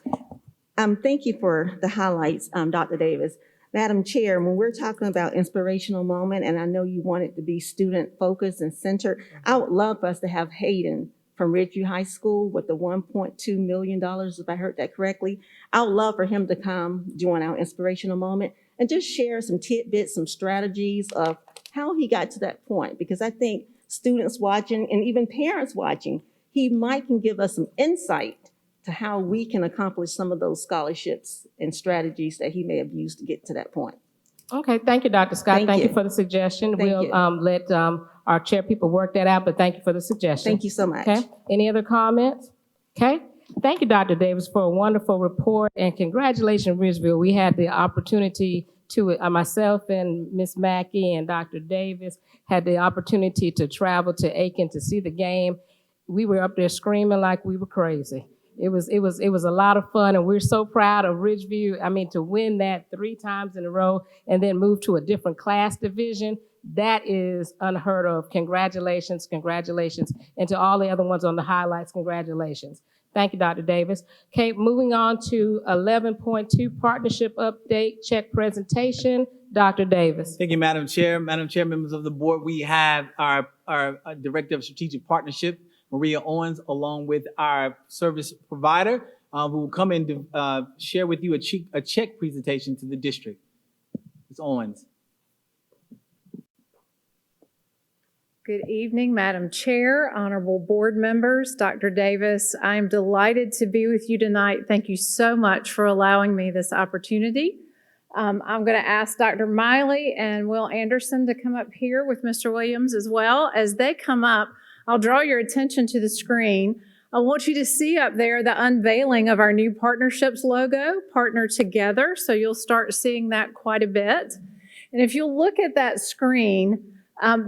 Thank you for the highlights, Dr. Davis. Madam Chair, when we're talking about inspirational moment, and I know you want it to be student-focused and centered, I would love for us to have Hayden from Ridgeview High School with the $1.2 million, if I heard that correctly. I would love for him to come join our inspirational moment and just share some tidbits, some strategies of how he got to that point, because I think students watching and even parents watching, he might can give us some insight to how we can accomplish some of those scholarships and strategies that he may have used to get to that point. Okay, thank you, Dr. Scott. Thank you for the suggestion. Thank We'll you. let our chair people work that out, but thank you for the suggestion. Thank you so much. Okay, any other comments? Okay, thank you, Dr. Davis, for a wonderful report, and congratulations, Ridgeville. We had the opportunity to, myself and Ms. Mackey and Dr. Davis had the opportunity to travel to Aiken to see the game. We were up there screaming like we were crazy. It was a lot of fun, and we're so proud of Ridgeview. I mean, to win that 3 times in a row and then move to a different class division, that is unheard of. Congratulations, congratulations. And to all the other ones on the highlights, congratulations. Thank you, Dr. Davis. Okay, moving on to 11.2 partnership update, check presentation. Dr. Davis. Thank you, Madam Chair. Madam Chair, members of the board, we have our Director of Strategic Partnership, Maria Owens, along with our service provider, who will come in to share with you a check presentation to the district. Ms. Owens. Good evening, Madam Chair, honorable board members, Dr. Davis. I am delighted to be with you tonight. Thank you so much for allowing me this opportunity. I'm going to ask Dr. Miley and Will Anderson to come up here with Mr. Williams as well. As they come up, I'll draw your attention to the screen. I want you to see up there the unveiling of our new partnerships logo, Partner Together. So you'll start seeing that quite a bit. And if you'll look at that screen,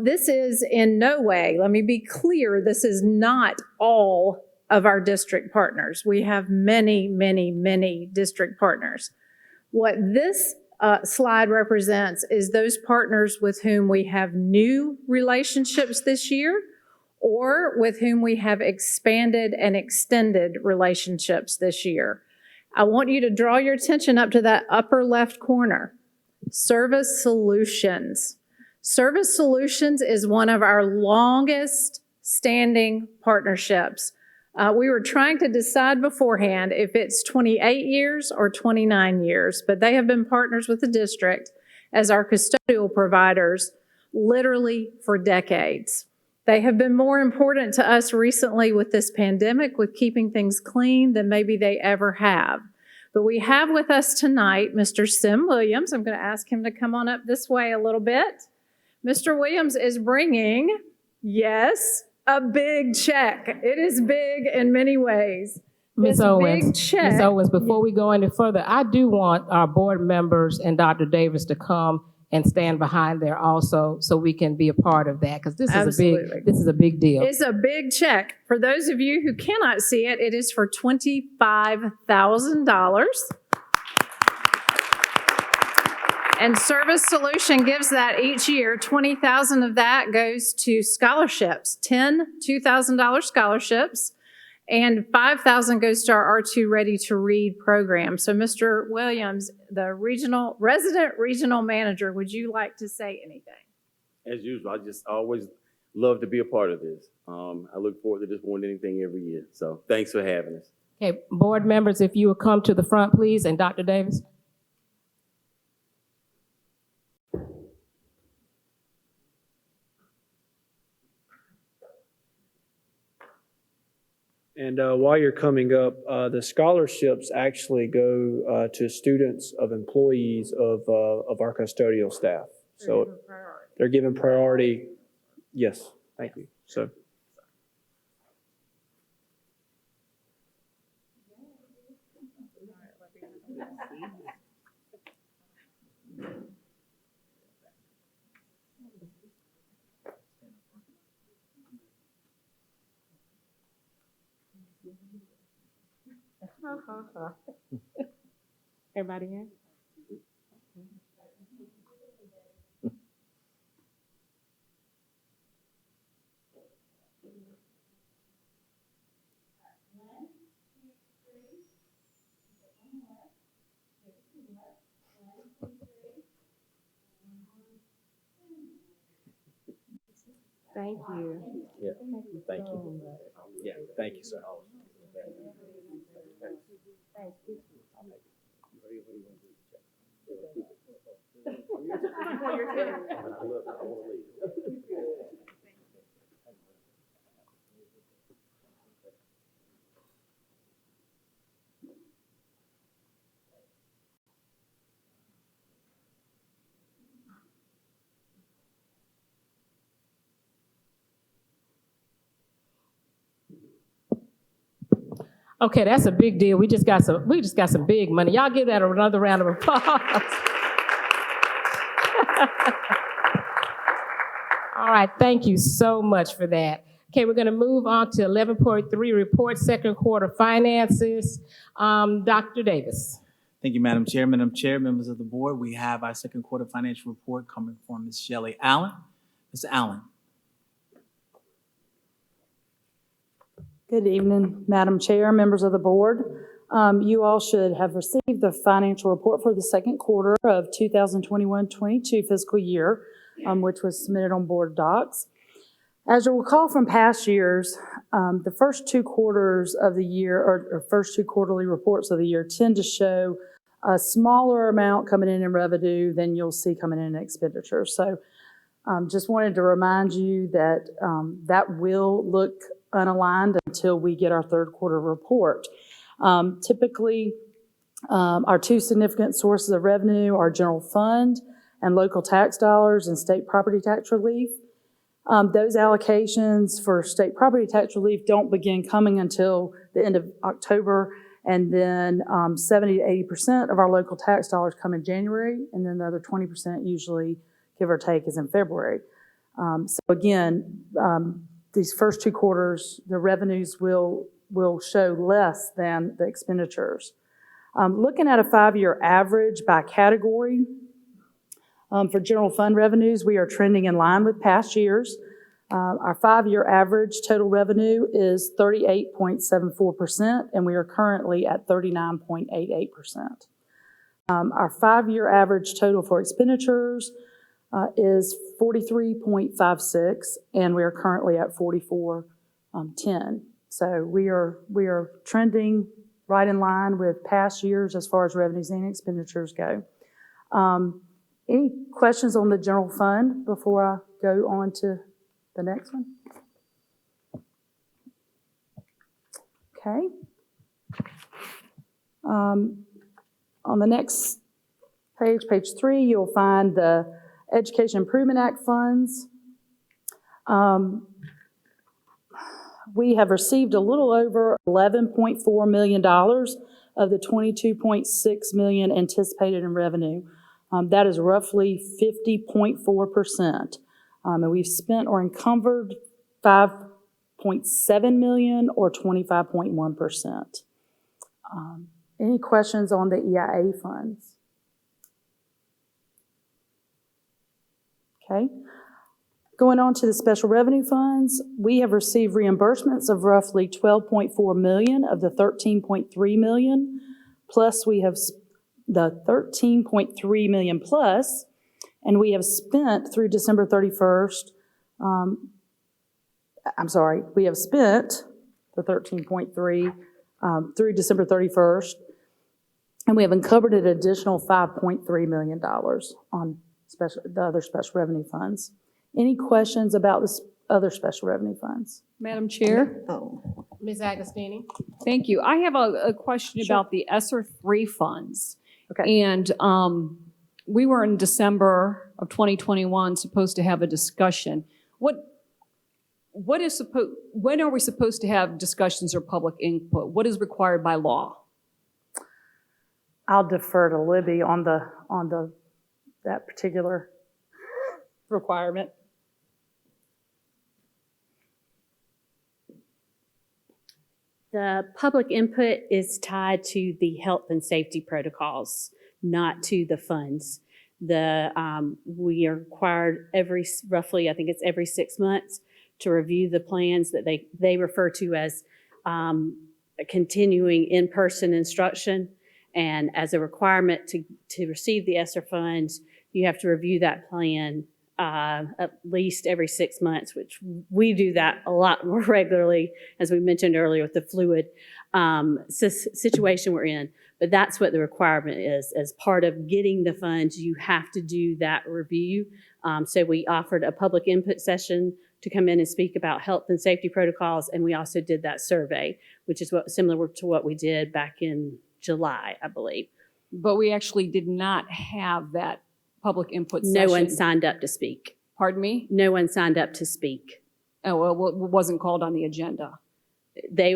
this is in no way, let me be clear, this is not all of our district partners. We have many, many, many district partners. What this slide represents is those partners with whom we have new relationships this year, or with whom we have expanded and extended relationships this year. I want you to draw your attention up to that upper left corner. Service Solutions. Service Solutions is one of our longest standing partnerships. We were trying to decide beforehand if it's 28 years or 29 years, but they have been partners with the district as our custodial providers literally for decades. They have been more important to us recently with this pandemic, with keeping things clean, than maybe they ever have. But we have with us tonight Mr. Sim Williams. I'm going to ask him to come on up this way a little bit. Mr. Williams is bringing, yes, a big check. It is big in many ways. Ms. This Owens, big check. Ms. Owens, before we go any further, I do want our board members and Dr. Davis to come and stand behind there also, so we can be a part of that, because this is a big deal. It's a big check. For those of you who cannot see it, it is for $25,000. And Service Solution gives that each year. $20,000 of that goes to scholarships, 10 $2,000 scholarships, and $5,000 goes to our R2 Ready to Read program. So Mr. Williams, the resident regional manager, would you like to say anything? As usual, I just always love to be a part of this. I look forward to this more than anything every year. So thanks for having us. Okay, board members, if you would come to the front, please, and Dr. Davis. And while you're coming up, the scholarships actually go to students of employees of our custodial staff. So they're given priority. Yes, thank you. So. Everybody here? Thank you. Yeah, thank you. Yeah, thank you, sir. Okay, that's a big deal. We just got some big money. Y'all give that another round of applause. All right, thank you so much for that. Okay, we're gonna move on to 11.3, report second quarter finances. Dr. Davis. Thank you, Madam Chair. Madam Chair, members of the board, we have our second quarter financial report coming from Ms. Shelley Allen. Mr. Allen. Good evening, Madam Chair, members of the board. You all should have received the financial report for the second quarter of 2021-22 fiscal year, which was submitted on board docs. As you'll recall from past years, the first two quarters of the year, or first two quarterly reports of the year, tend to show a smaller amount coming in revenue than you'll see coming in expenditure. So just wanted to remind you that that will look unaligned until we get our third quarter report. Typically, our two significant sources of revenue are general fund and local tax dollars and state property tax relief. Those allocations for state property tax relief don't begin coming until the end of October, and then 70 to 80% of our local tax dollars come in January, and then the other 20% usually, give or take, is in February. So again, these first two quarters, the revenues will show less than the expenditures. Looking at a 5-year average by category, for general fund revenues, we are trending in line with past years. Our 5-year average total revenue is 38.74%, and we are currently at 39.88%. Our 5-year average total for expenditures is 43.56, and we are currently at 44.10. So we are trending right in line with past years as far as revenues and expenditures go. Any questions on the general fund before I go on to the next one. Okay. On the next page, page 3, you'll find the Education Improvement Act funds. We have received a little over $11.4 million of the $22.6 million anticipated in revenue. That is roughly 50.4%. And we've spent or encumbered $5.7 million or 25.1%. Any questions on the EIA funds? Okay. Going on to the special revenue funds, we have received reimbursements of roughly $12.4 million of the $13.3 million, plus we have the $13.3 million plus, and we have spent through December 31st, we have spent the 13.3 through December 31st, and we have encumbered an additional $5.3 million on the other special revenue funds. Any questions about the other special revenue funds? Madam Chair? Ms. Agostini? Thank you. I have a question about the ESSER 3 funds. Okay. And we were in December of 2021 supposed to have a discussion. When are we supposed to have discussions or public input? What is required by law? I'll defer to Libby on that particular requirement. The public input is tied to the health and safety protocols, not to the funds. We are required roughly, I think it's every 6 months, to review the plans that they refer to as continuing in-person instruction. And as a requirement to receive the ESSER funds, you have to review that plan at least every 6 months, which we do that a lot more regularly, as we mentioned earlier, with the fluid situation we're in. But that's what the requirement is. As part of getting the funds, you have to do that review. So we offered a public input session to come in and speak about health and safety protocols, and we also did that survey, which is similar to what we did back in July, I believe. But we actually did not have that public input session. No one signed up to speak. Pardon me? No one signed up to speak. Oh, well, it wasn't called on the agenda. They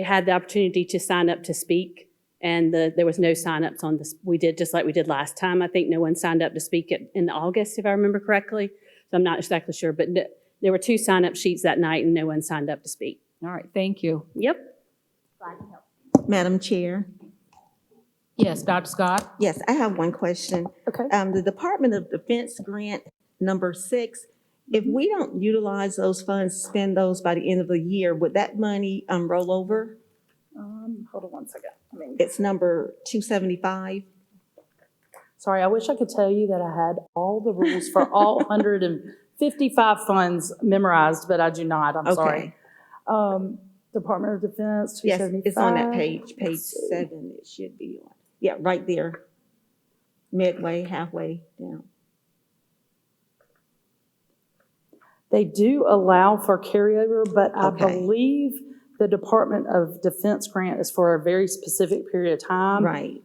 had the opportunity to sign up to speak, and there was no sign-ups on this. We did just like we did last time. I think no one signed up to speak in August, if I remember correctly. So I'm not exactly sure, but there were 2 sign-up sheets that night, and no one signed up to speak. All right, thank you. Yep. Madam Chair. Yes, Dr. Scott? Yes, I have one question. Okay. The Department of Defense grant number 6, if we don't utilize those funds, spend those by the end of the year, would that money roll over? Hold on one second. It's number 275. Sorry, I wish I could tell you that I had all the rules for all 155 funds memorized, but I do not. I'm sorry. Department of Defense, 275. Yes, it's on that page 7. It should be on. Yeah, right there, midway, halfway down. They do allow for carryover, but I believe the Department of Defense grant is for a very specific period of time. Right.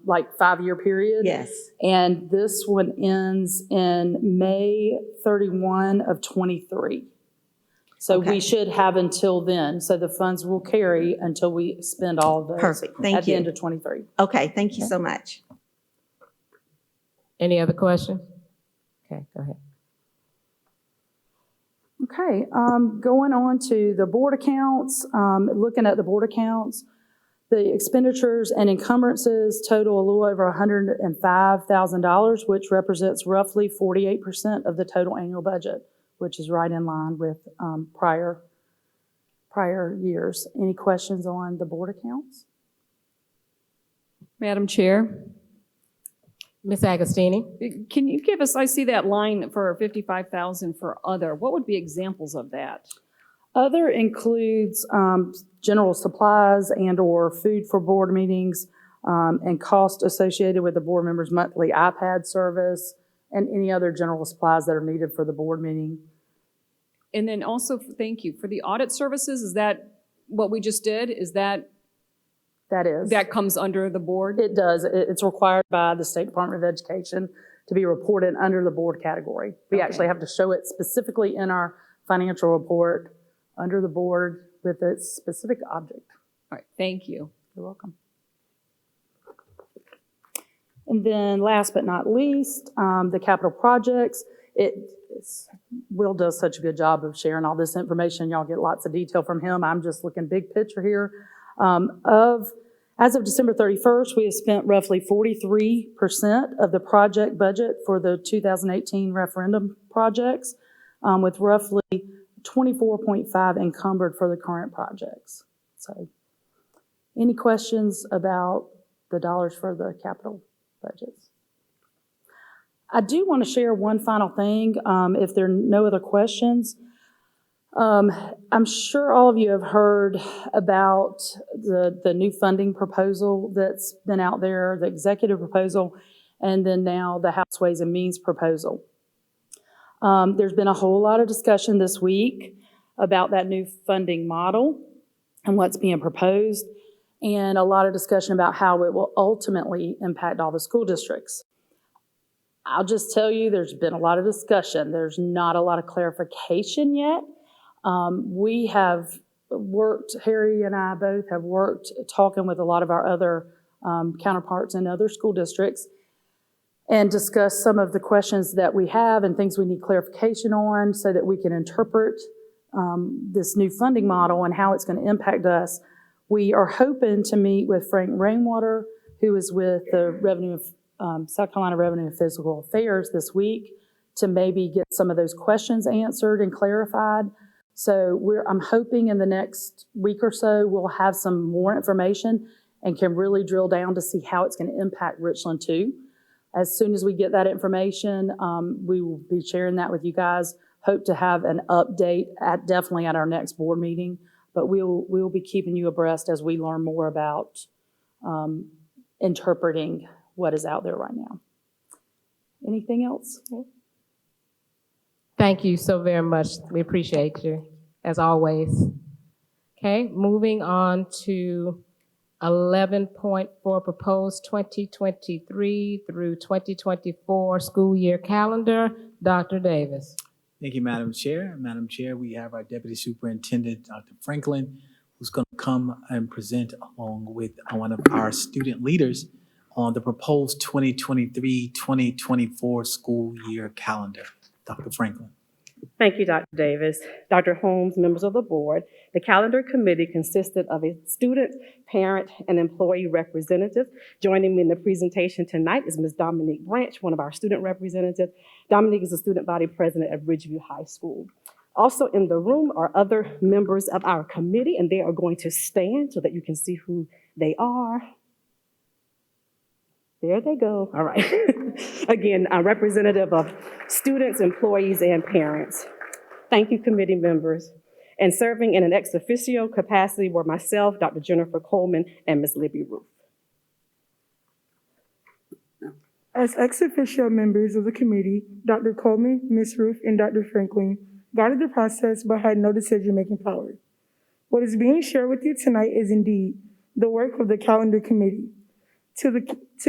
Like 5-year period. Yes. And this one ends in May 31 of 23. So we should have until then. So the funds will carry until we spend all of those. Perfect. Thank at the you. end of 23. Okay, thank you so much. Any other questions? Okay, go ahead. Okay, going on to the board accounts, looking at the board accounts, the expenditures and encumbrances total a little over $105,000, which represents roughly 48% of the total annual budget, which is right in line with prior years. Any questions on the board accounts? Madam Chair? Ms. Agostini? Can you give us, I see that line for $55,000 for other. What would be examples of that? Other includes general supplies and or food for board meetings and cost associated with the board members' monthly iPad service and any other general supplies that are needed for the board meeting. And then also, thank you, for the audit services, is that what we just did? Is that, That is. that comes under the board? It does. It's required by the State Department of Education to be reported under the board category. We Okay. actually have to show it specifically in our financial report under the board with its specific object. All right, thank you. You're welcome. And then last but not least, the capital projects. Will does such a good job of sharing all this information. Y'all get lots of detail from him. I'm just looking big picture here. As of December 31st, we have spent roughly 43% of the project budget for the 2018 referendum projects, with roughly 24.5 encumbered for the current projects. So, any questions about the dollars for the capital budgets? I do want to share one final thing, if there are no other questions. I'm sure all of you have heard about the new funding proposal that's been out there, the executive proposal, and then now the House Ways and Means proposal. There's been a whole lot of discussion this week about that new funding model and what's being proposed, and a lot of discussion about how it will ultimately impact all the school districts. I'll just tell you, there's been a lot of discussion. There's not a lot of clarification yet. We have worked, Harry and I both have worked talking with a lot of our other counterparts in other school districts and discussed some of the questions that we have and things we need clarification on so that we can interpret this new funding model and how it's going to impact us. We are hoping to meet with Frank Rainwater, who is with the South Carolina Revenue and Fiscal Affairs this week, to maybe get some of those questions answered and clarified. So I'm hoping in the next week or so we'll have some more information and can really drill down to see how it's going to impact Richland too. As soon as we get that information, we will be sharing that with you guys. Hope to have an update definitely at our next board meeting, but we'll be keeping you abreast as we learn more about interpreting what is out there right now. Anything else? Thank you so very much. We appreciate you, as always. Okay, moving on to 11.4, proposed 2023 through 2024 school year calendar. Dr. Davis. Thank you, Madam Chair. Madam Chair, we have our Deputy Superintendent, Dr. Franklin, who's going to come and present along with one of our student leaders on the proposed 2023-2024 school year calendar. Dr. Franklin. Thank you, Dr. Davis. Dr. Holmes, members of the board, the calendar committee consisted of a student, parent, and employee representative. Joining me in the presentation tonight is Ms. Dominique Branch, one of our student representatives. Dominique is the student body president at Ridgeview High School. Also in the room are other members of our committee, and they are going to stand so that you can see who they are. There they go. All right. Again, a representative of students, employees, and parents. Thank you, committee members. And serving in an ex officio capacity were myself, Dr. Jennifer Coleman, and Ms. Libby Roof. As ex officio members of the committee, Dr. Coleman, Ms. Roof, and Dr. Franklin guided the process but had no decision-making power. What is being shared with you tonight is indeed the work of the calendar committee. To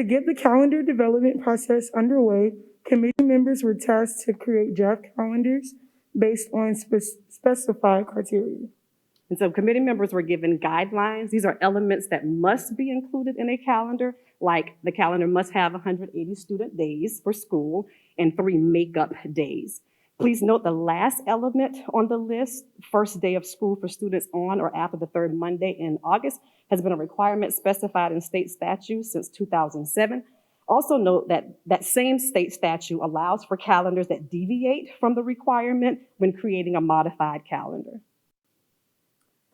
get the calendar development process underway, committee members were tasked to create draft calendars based on specified criteria. And so committee members were given guidelines. These are elements that must be included in a calendar, like the calendar must have 180 student days for school and 3 makeup days. Please note the last element on the list, first day of school for students on or after the 3rd Monday in August, has been a requirement specified in state statute since 2007. Also note that that same state statute allows for calendars that deviate from the requirement when creating a modified calendar.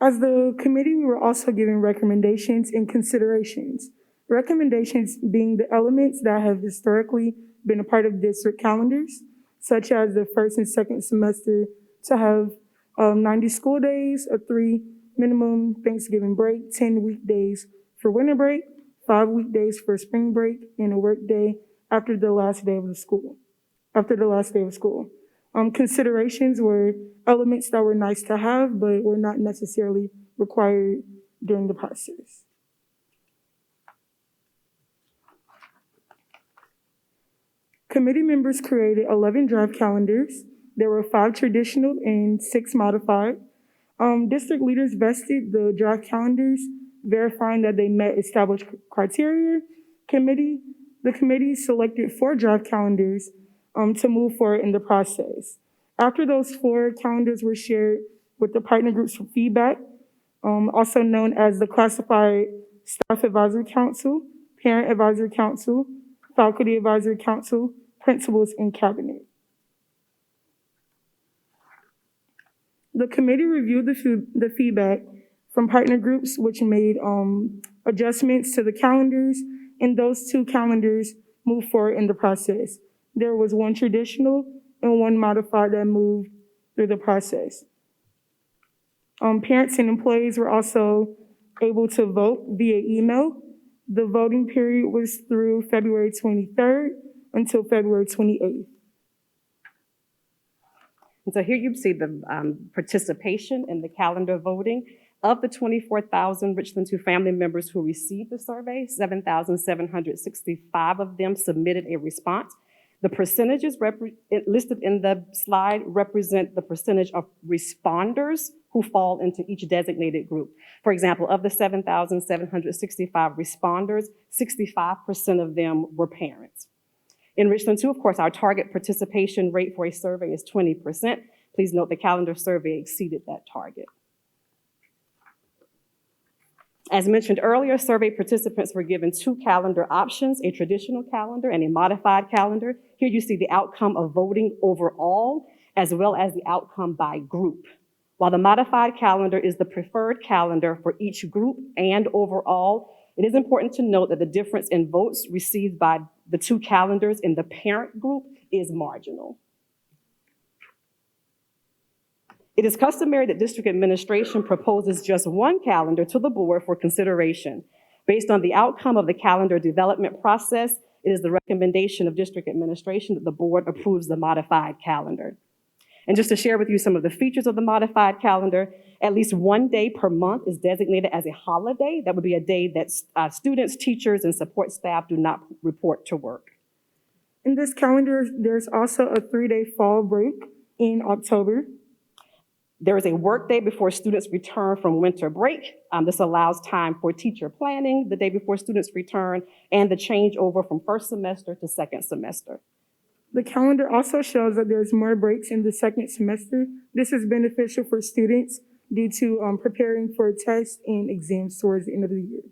As the committee, we were also given recommendations and considerations. Recommendations being the elements that have historically been a part of district calendars, such as the 1st and 2nd semester to have 90 school days, a 3 minimum Thanksgiving break, 10 weekdays for winter break, 5 weekdays for spring break, and a work day after the last day of school. Considerations were elements that were nice to have, but were not necessarily required during the process. Committee members created 11 draft calendars. There were 5 traditional and 6 modified. District leaders vested the draft calendars, verifying that they met established criteria. The committee selected 4 draft calendars to move forward in the process. After those 4 calendars were shared with the partner groups for feedback, also known as the Classified Staff Advisory Council, Parent Advisory Council, Faculty Advisory Council, Principals, and Cabinet. The committee reviewed the feedback from partner groups, which made adjustments to the calendars, and those 2 calendars moved forward in the process. There was 1 traditional and 1 modified that moved through the process. Parents and employees were also able to vote via email. The voting period was through February 23rd until February 28th. And so here you see the participation in the calendar voting. Of the 24,000 Richland 2 family members who received the survey, 7,765 of them submitted a response. The percentages listed in the slide represent the percentage of responders who fall into each designated group. For example, of the 7,765 responders, 65% of them were parents. In Richland 2, of course, our target participation rate for a survey is 20%. Please note the calendar survey exceeded that target. As mentioned earlier, survey participants were given 2 calendar options, a traditional calendar and a modified calendar. Here you see the outcome of voting overall, as well as the outcome by group. While the modified calendar is the preferred calendar for each group and overall, it is important to note that the difference in votes received by the 2 calendars in the parent group is marginal. It is customary that district administration proposes just 1 calendar to the board for consideration. Based on the outcome of the calendar development process, it is the recommendation of district administration that the board approves the modified calendar. And just to share with you some of the features of the modified calendar, at least 1 day per month is designated as a holiday. That would be a day that students, teachers, and support staff do not report to work. In this calendar, there's also a 3-day fall break in October. There is a work day before students return from winter break. This allows time for teacher planning the day before students return and the changeover from first semester to second semester. The calendar also shows that there's more breaks in the second semester. This is beneficial for students due to preparing for tests and exams towards the end of the year.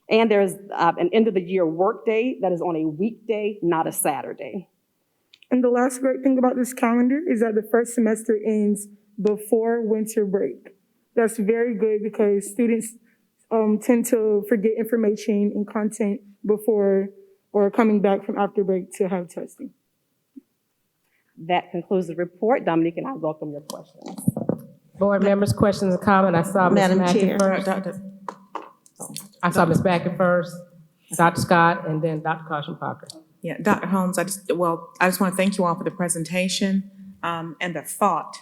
And there's an end of the year work day that is on a weekday, not a Saturday. And the last great thing about this calendar is that the first semester ends before winter break. That's very good because students tend to forget information and content before or coming back from after break to have testing. That concludes the report. Dominique and I welcome your questions. Board members, questions and comments? I saw Ms. Madam Mackey Chair. first. I saw Ms. Mackey first, Dr. Scott, and then Dr. Caution Parker. Yeah, Dr. Holmes, I just want to thank you all for the presentation and the thought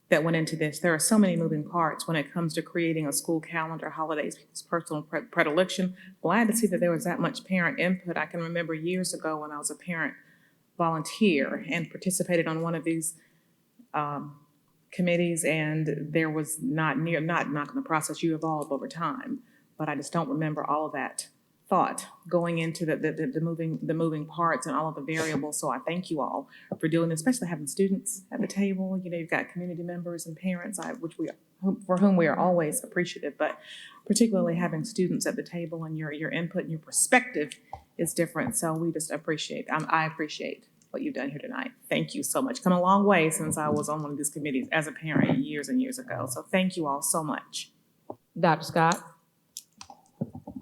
that went into this. There are so many moving parts when it comes to creating a school calendar, holidays, people's personal predilection. Glad to see that there was that much parent input. I can remember years ago when I was a parent volunteer and participated on one of these committees, and there was not in the process. You evolve over time, but I just don't remember all of that thought going into the moving parts and all of the variables. So I thank you all for doing this, especially having students at the table. You know, you've got community members and parents, for whom we are always appreciative, but particularly having students at the table and your input and your perspective is different. So we just appreciate. I appreciate what you've done here tonight. Thank you so much. Come a long way since I was on one of these committees as a parent years and years ago. So thank you all so much. Dr. Scott.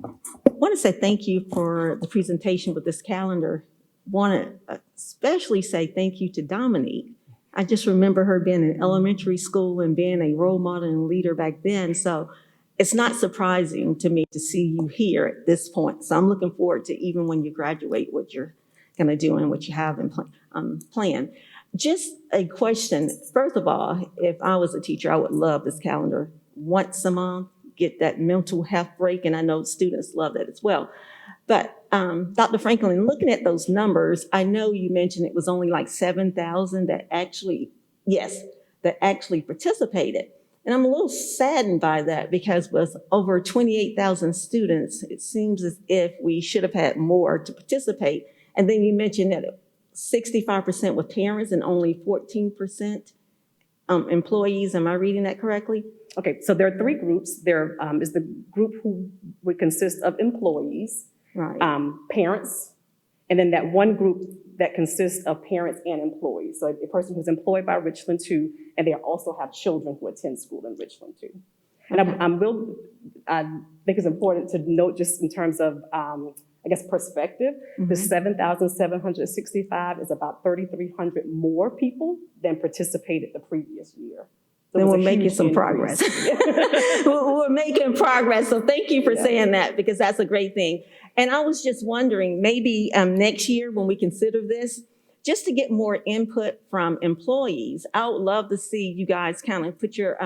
I want to say thank you for the presentation with this calendar. Want to especially say thank you to Dominique. I just remember her being in elementary school and being a role model and leader back then. So it's not surprising to me to see you here at this point. So I'm looking forward to even when you graduate, what you're going to do and what you have in plan. Just a question. First of all, if I was a teacher, I would love this calendar once a month, get that mental health break, and I know students love that as well. But Dr. Franklin, looking at those numbers, I know you mentioned it was only like 7,000 that actually, that actually participated. And I'm a little saddened by that because with over 28,000 students, it seems as if we should have had more to participate. And then you mentioned that 65% were parents and only 14% employees. Am I reading that correctly? Okay, so there are three groups. There is the group who would consist of employees, right, parents, and then that one group that consists of parents and employees. So a person who's employed by Richland too, and they also have children who attend school in Richland too. And I think it's important to note just in terms of, I guess, perspective, the 7,765 is about 3,300 more people than participated the previous year. So then we're it was a making huge some increase. progress. We're making progress. So thank you for saying that, because that's a great thing. And I was just wondering, maybe next year when we consider this, just to get more input from employees, I would love to see you guys kind of put your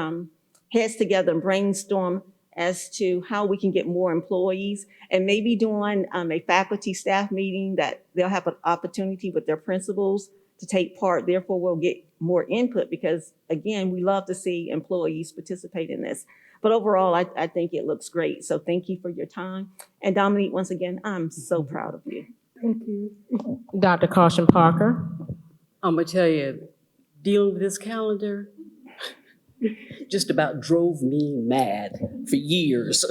heads together and brainstorm as to how we can get more employees, and maybe doing a faculty staff meeting that they'll have an opportunity with their principals to take part. Therefore, we'll get more input because, again, we love to see employees participate in this. But overall, I think it looks great. So thank you for your time. And Dominique, once again, I'm so proud of you. Thank you. Dr. Caution Parker. I'm gonna tell you, dealing with this calendar just about drove me mad for years.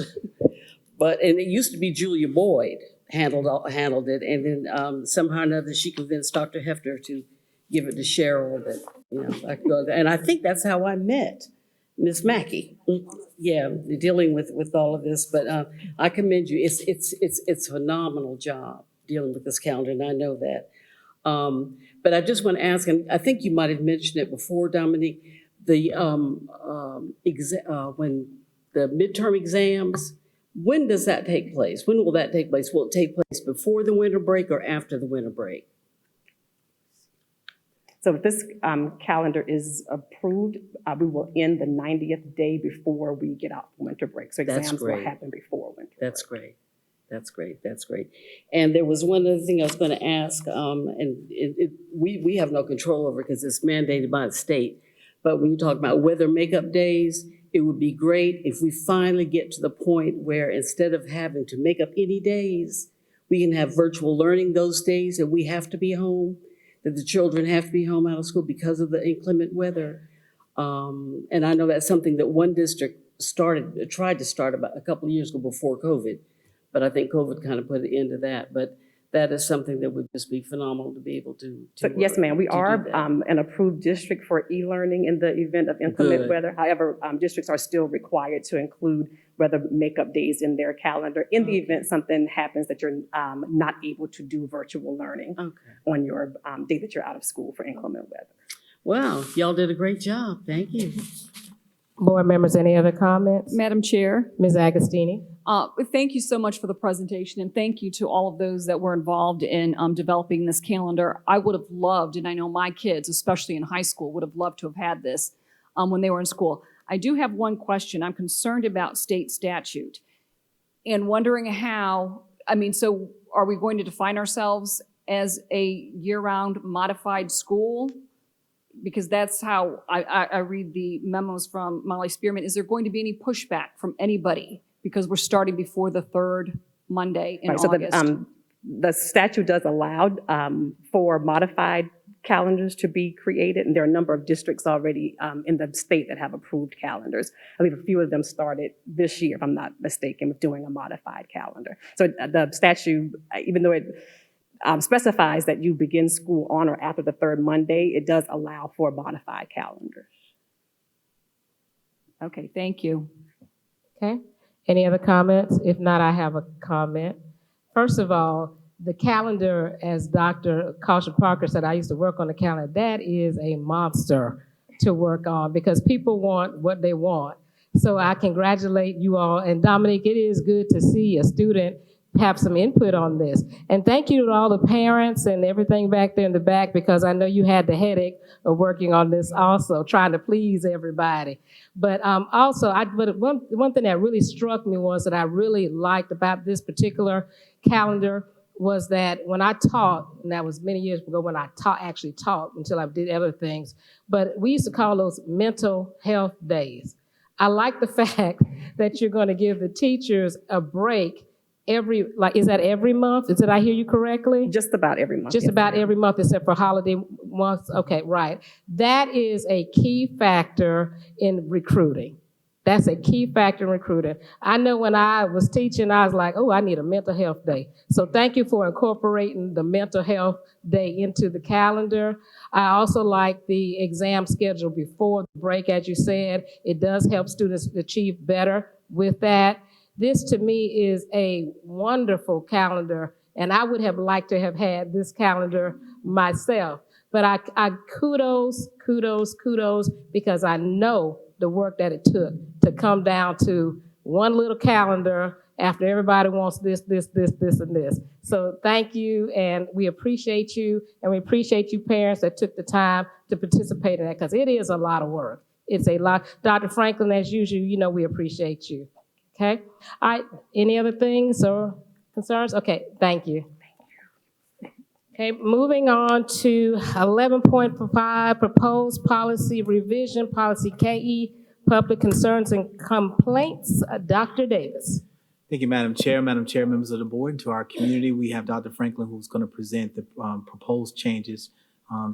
And it used to be Julia Boyd handled it, and then somehow or another she convinced Dr. Hefner to give it to Cheryl. That I could go there. And I think that's how I met Ms. Mackey. Yeah, dealing with all of this. But I commend you. It's a phenomenal job dealing with this calendar, and I know that. But I just want to ask, and I think you might have mentioned it before, Dominique, the when the midterm exams, when does that take place? When will that take place? Will it take place before the winter break or after the winter break? So if this calendar is approved, we will end the 90th day before we get out for winter break. So exams will happen before winter break. That's great. That's great. That's great. And there was one other thing I was going to ask, and we have no control over it because it's mandated by the state. But when you talk about weather makeup days, it would be great if we finally get to the point where instead of having to make up any days, we can have virtual learning those days that we have to be home, that the children have to be home out of school because of the inclement weather. And I know that's something that one district tried to start about a couple of years ago before COVID, but I think COVID kind of put an end to that. But that is something that would just be phenomenal to be able to So, yes, ma'am, we are an approved district for e-learning in the event of inclement weather. However, districts are still required to include weather makeup days in their calendar in the event something happens that you're not able to do virtual learning on your day that you're out of school for inclement weather. Wow, y'all did a great job. Thank you. Board members, any other comments? Madam Chair. Ms. Agostini. Thank you so much for the presentation, and thank you to all of those that were involved in developing this calendar. I would have loved, and I know my kids, especially in high school, would have loved to have had this when they were in school. I do have one question. I'm concerned about state statute and wondering how, so are we going to define ourselves as a year-round modified school? Because that's how I read the memos from Molly Spearman. Is there going to be any pushback from anybody? Because we're starting before the third Monday in August. So the statute does allow for modified calendars to be created, and there are a number of districts already in the state that have approved calendars. I believe a few of them started this year, if I'm not mistaken, with doing a modified calendar. So the statute, even though it specifies that you begin school on or after the third Monday, it does allow for a modified calendar. Okay, thank you. Okay. Any other comments? If not, I have a comment. First of all, the calendar, as Dr. Caution Parker said, I used to work on the calendar. That is a monster to work on because people want what they want. So I congratulate you all. And Dominique, it is good to see a student have some input on this. And thank you to all the parents and everything back there in the back, because I know you had the headache of working on this also, trying to please everybody. But but one thing that really struck me was that I really liked about this particular calendar was that when I taught, and that was many years ago when I actually taught until I did other things, but we used to call those mental health days. I like the fact that you're going to give the teachers a break is that every month? Did I hear you correctly? Just about every month. Just about every month except for holiday months? Okay, right. That is a key factor in recruiting. That's a key factor in recruiting. I know when I was teaching, I was like, oh, I need a mental health day. So thank you for incorporating the mental health day into the calendar. I also like the exam schedule before the break, as you said. It does help students achieve better with that. This to me is a wonderful calendar, and I would have liked to have had this calendar myself. But I kudos, because I know the work that it took to come down to one little calendar after everybody wants this, and this. So thank you, and we appreciate you, and we appreciate you parents that took the time to participate in that, because it is a lot of work. It's a lot. Dr. Franklin, as usual, you know we appreciate you. Okay? All right, any other things or concerns? Okay, thank you. Okay, moving on to 11.5, proposed policy revision, policy KE, public concerns and complaints. Dr. Davis. Thank you, Madam Chair. Madam Chair, members of the board, and to our community, we have Dr. Franklin, who's going to present the proposed changes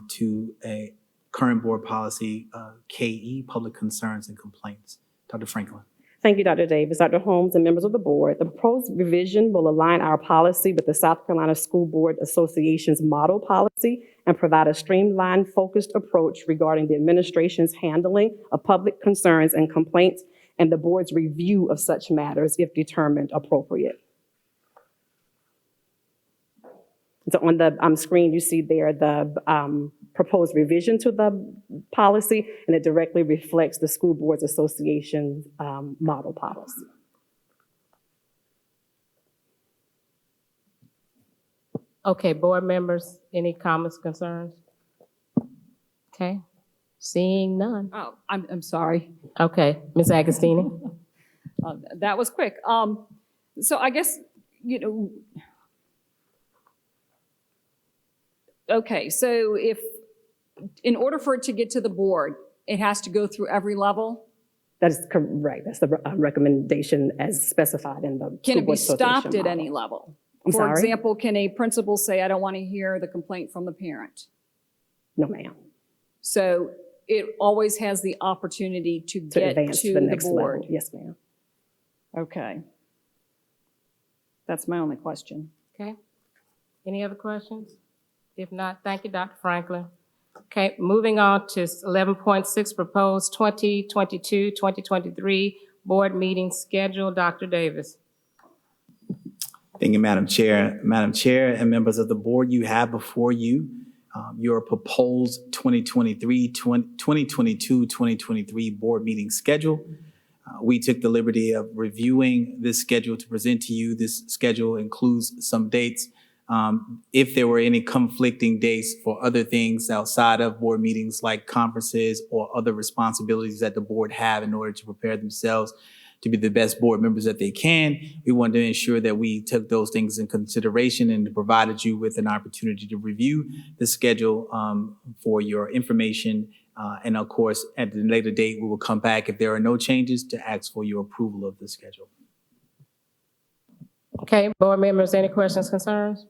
to a current board policy, KE, public concerns and complaints. Dr. Franklin. Thank you, Dr. Davis, Dr. Holmes, and members of the board. The proposed revision will align our policy with the South Carolina School Board Association's model policy and provide a streamlined, focused approach regarding the administration's handling of public concerns and complaints and the board's review of such matters if determined appropriate. So on the screen, you see there the proposed revision to the policy, and it directly reflects the School Boards Association's model policy. Okay, board members, any comments, concerns? Okay, seeing none. Oh, I'm sorry. Okay, Ms. Agostini. That was quick. So I guess, okay, so in order for it to get to the board, it has to go through every level? That is correct. That's the recommendation as specified in the Can School it be Board Association stopped at model. any level? I'm For sorry? example, can a principal say, I don't want to hear the complaint from the parent? No, ma'am. So it always has the opportunity to get advance to the the next board? level. Yes, ma'am. Okay. That's my only question. Okay, any other questions? If not, thank you, Dr. Franklin. Okay, moving on to 11.6, proposed 2022-2023 board meeting schedule. Dr. Davis. Thank you, Madam Chair. Madam Chair and members of the board, you have before you your proposed 2022-2023 board meeting schedule. We took the liberty of reviewing this schedule to present to you. This schedule includes some dates. If there were any conflicting dates for other things outside of board meetings like conferences or other responsibilities that the board have in order to prepare themselves to be the best board members that they can, we wanted to ensure that we took those things in consideration and provided you with an opportunity to review the schedule for your information. And of course, at a later date, we will come back if there are no changes to ask for your approval of the schedule. Okay, board members, any questions, concerns?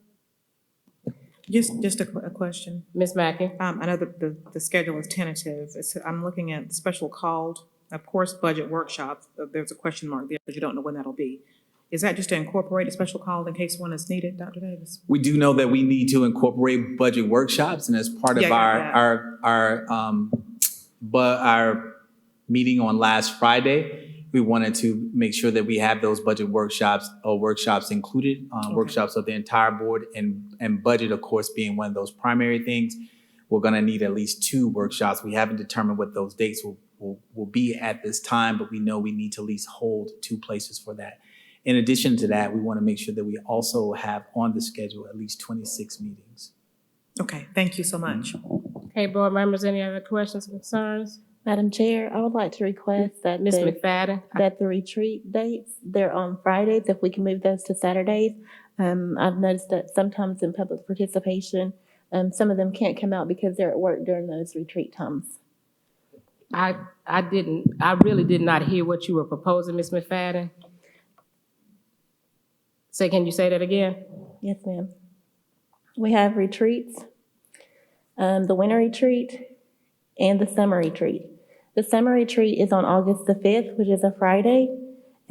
Just a question. Ms. Mackey. I know the schedule is tentative. I'm looking at special called, of course, budget workshops. There's a question mark there because you don't know when that'll be. Is that just to incorporate a special call in case one is needed, Dr. Davis? We do know that we need to incorporate budget workshops, and as part of our meeting on last Friday, we wanted to make sure that we have those budget workshops included, workshops of the entire board, and budget, of course, being one of those primary things. We're going to need at least 2 workshops. We haven't determined what those dates will be at this time, but we know we need to at least hold 2 places for that. In addition to that, we want to make sure that we also have on the schedule at least 26 meetings. Okay, thank you so much. Okay, board members, any other questions or concerns? Madam Chair, I would like to request that Ms. McFadden? that the retreat dates, they're on Fridays, if we can move those to Saturdays. I've noticed that sometimes in public participation, some of them can't come out because they're at work during those retreat times. I really did not hear what you were proposing, Ms. McFadden. Can you say that again? Yes, ma'am. We have retreats, the winter retreat and the summer retreat. The summer retreat is on August the 5th, which is a Friday,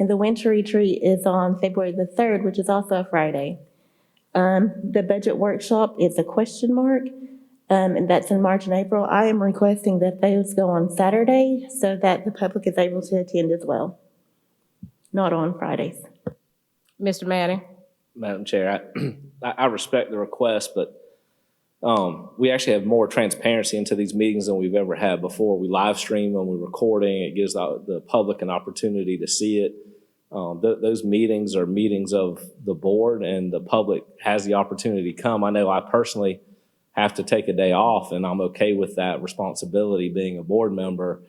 and the winter retreat is on February the 3rd, which is also a Friday. The budget workshop is a question mark, and that's in March and April. I am requesting that those go on Saturday so that the public is able to attend as well, not on Fridays. Mr. Manning? Madam Chair, I respect the request, but we actually have more transparency into these meetings than we've ever had before. We live stream them, we're recording, it gives the public an opportunity to see it. Those meetings are meetings of the board, and the public has the opportunity to come. I know I personally have to take a day off, and I'm okay with that responsibility being a board member.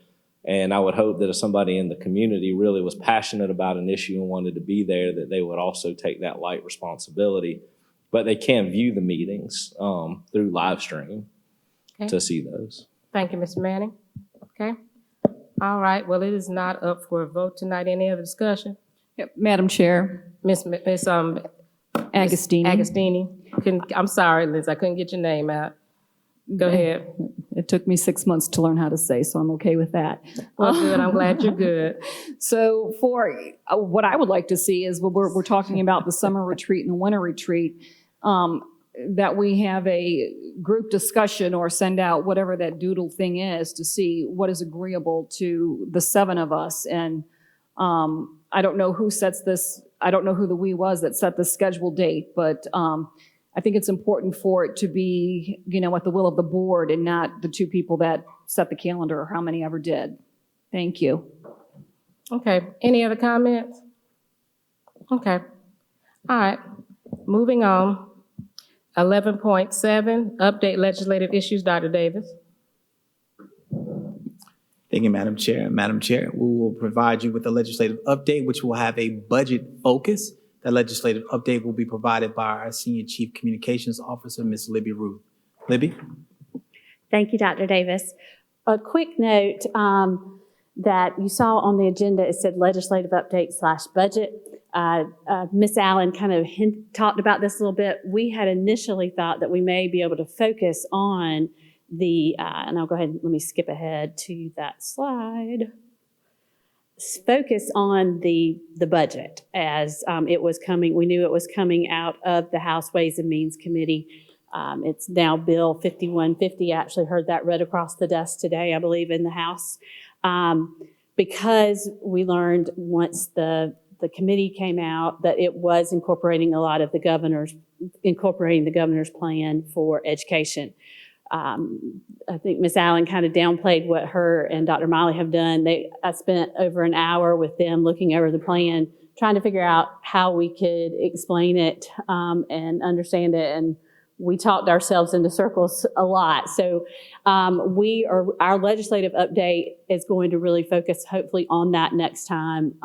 And I would hope that if somebody in the community really was passionate about an issue and wanted to be there, that they would also take that light responsibility. But they can view the meetings through live stream to see those. Thank you, Mr. Manning. Okay. All right. Well, it is not up for a vote tonight. Any other discussion? Yep. Madam Chair. Miss Agostini. I'm sorry, Liz, I couldn't get your name out. Go ahead. It took me 6 months to learn how to say, so I'm okay with that. Well, good. I'm glad you're good. So for what I would like to see is we're talking about the summer retreat and the winter retreat, that we have a group discussion or send out whatever that doodle thing is to see what is agreeable to the 7 of us. And I don't know who sets this. I don't know who the we was that set the scheduled date, but I think it's important for it to be, at the will of the board and not the 2 people that set the calendar or how many ever did. Thank you. Okay. Any other comments? Okay. All right. Moving on. 11.7, update legislative issues. Dr. Davis. Thank you, Madam Chair. Madam Chair, we will provide you with a legislative update, which will have a budget focus. That legislative update will be provided by our Senior Chief Communications Officer, Ms. Libby Ruth. Libby? Thank you, Dr. Davis. A quick note that you saw on the agenda, it said legislative update / budget. Ms. Allen kind of talked about this a little bit. We had initially thought that we may be able to focus on the, and I'll go ahead and let me skip ahead to that slide. Focus on the budget as it was coming. We knew it was coming out of the House Ways and Means Committee. It's now Bill 5150. I actually heard that read across the desk today, I believe, in the House. Because we learned once the committee came out that it was incorporating a lot of the governor's plan for education. I think Ms. Allen kind of downplayed what her and Dr. Miley have done. I spent over an hour with them looking over the plan, trying to figure out how we could explain it and understand it. And we talked ourselves into circles a lot. So our legislative update is going to really focus hopefully on that next time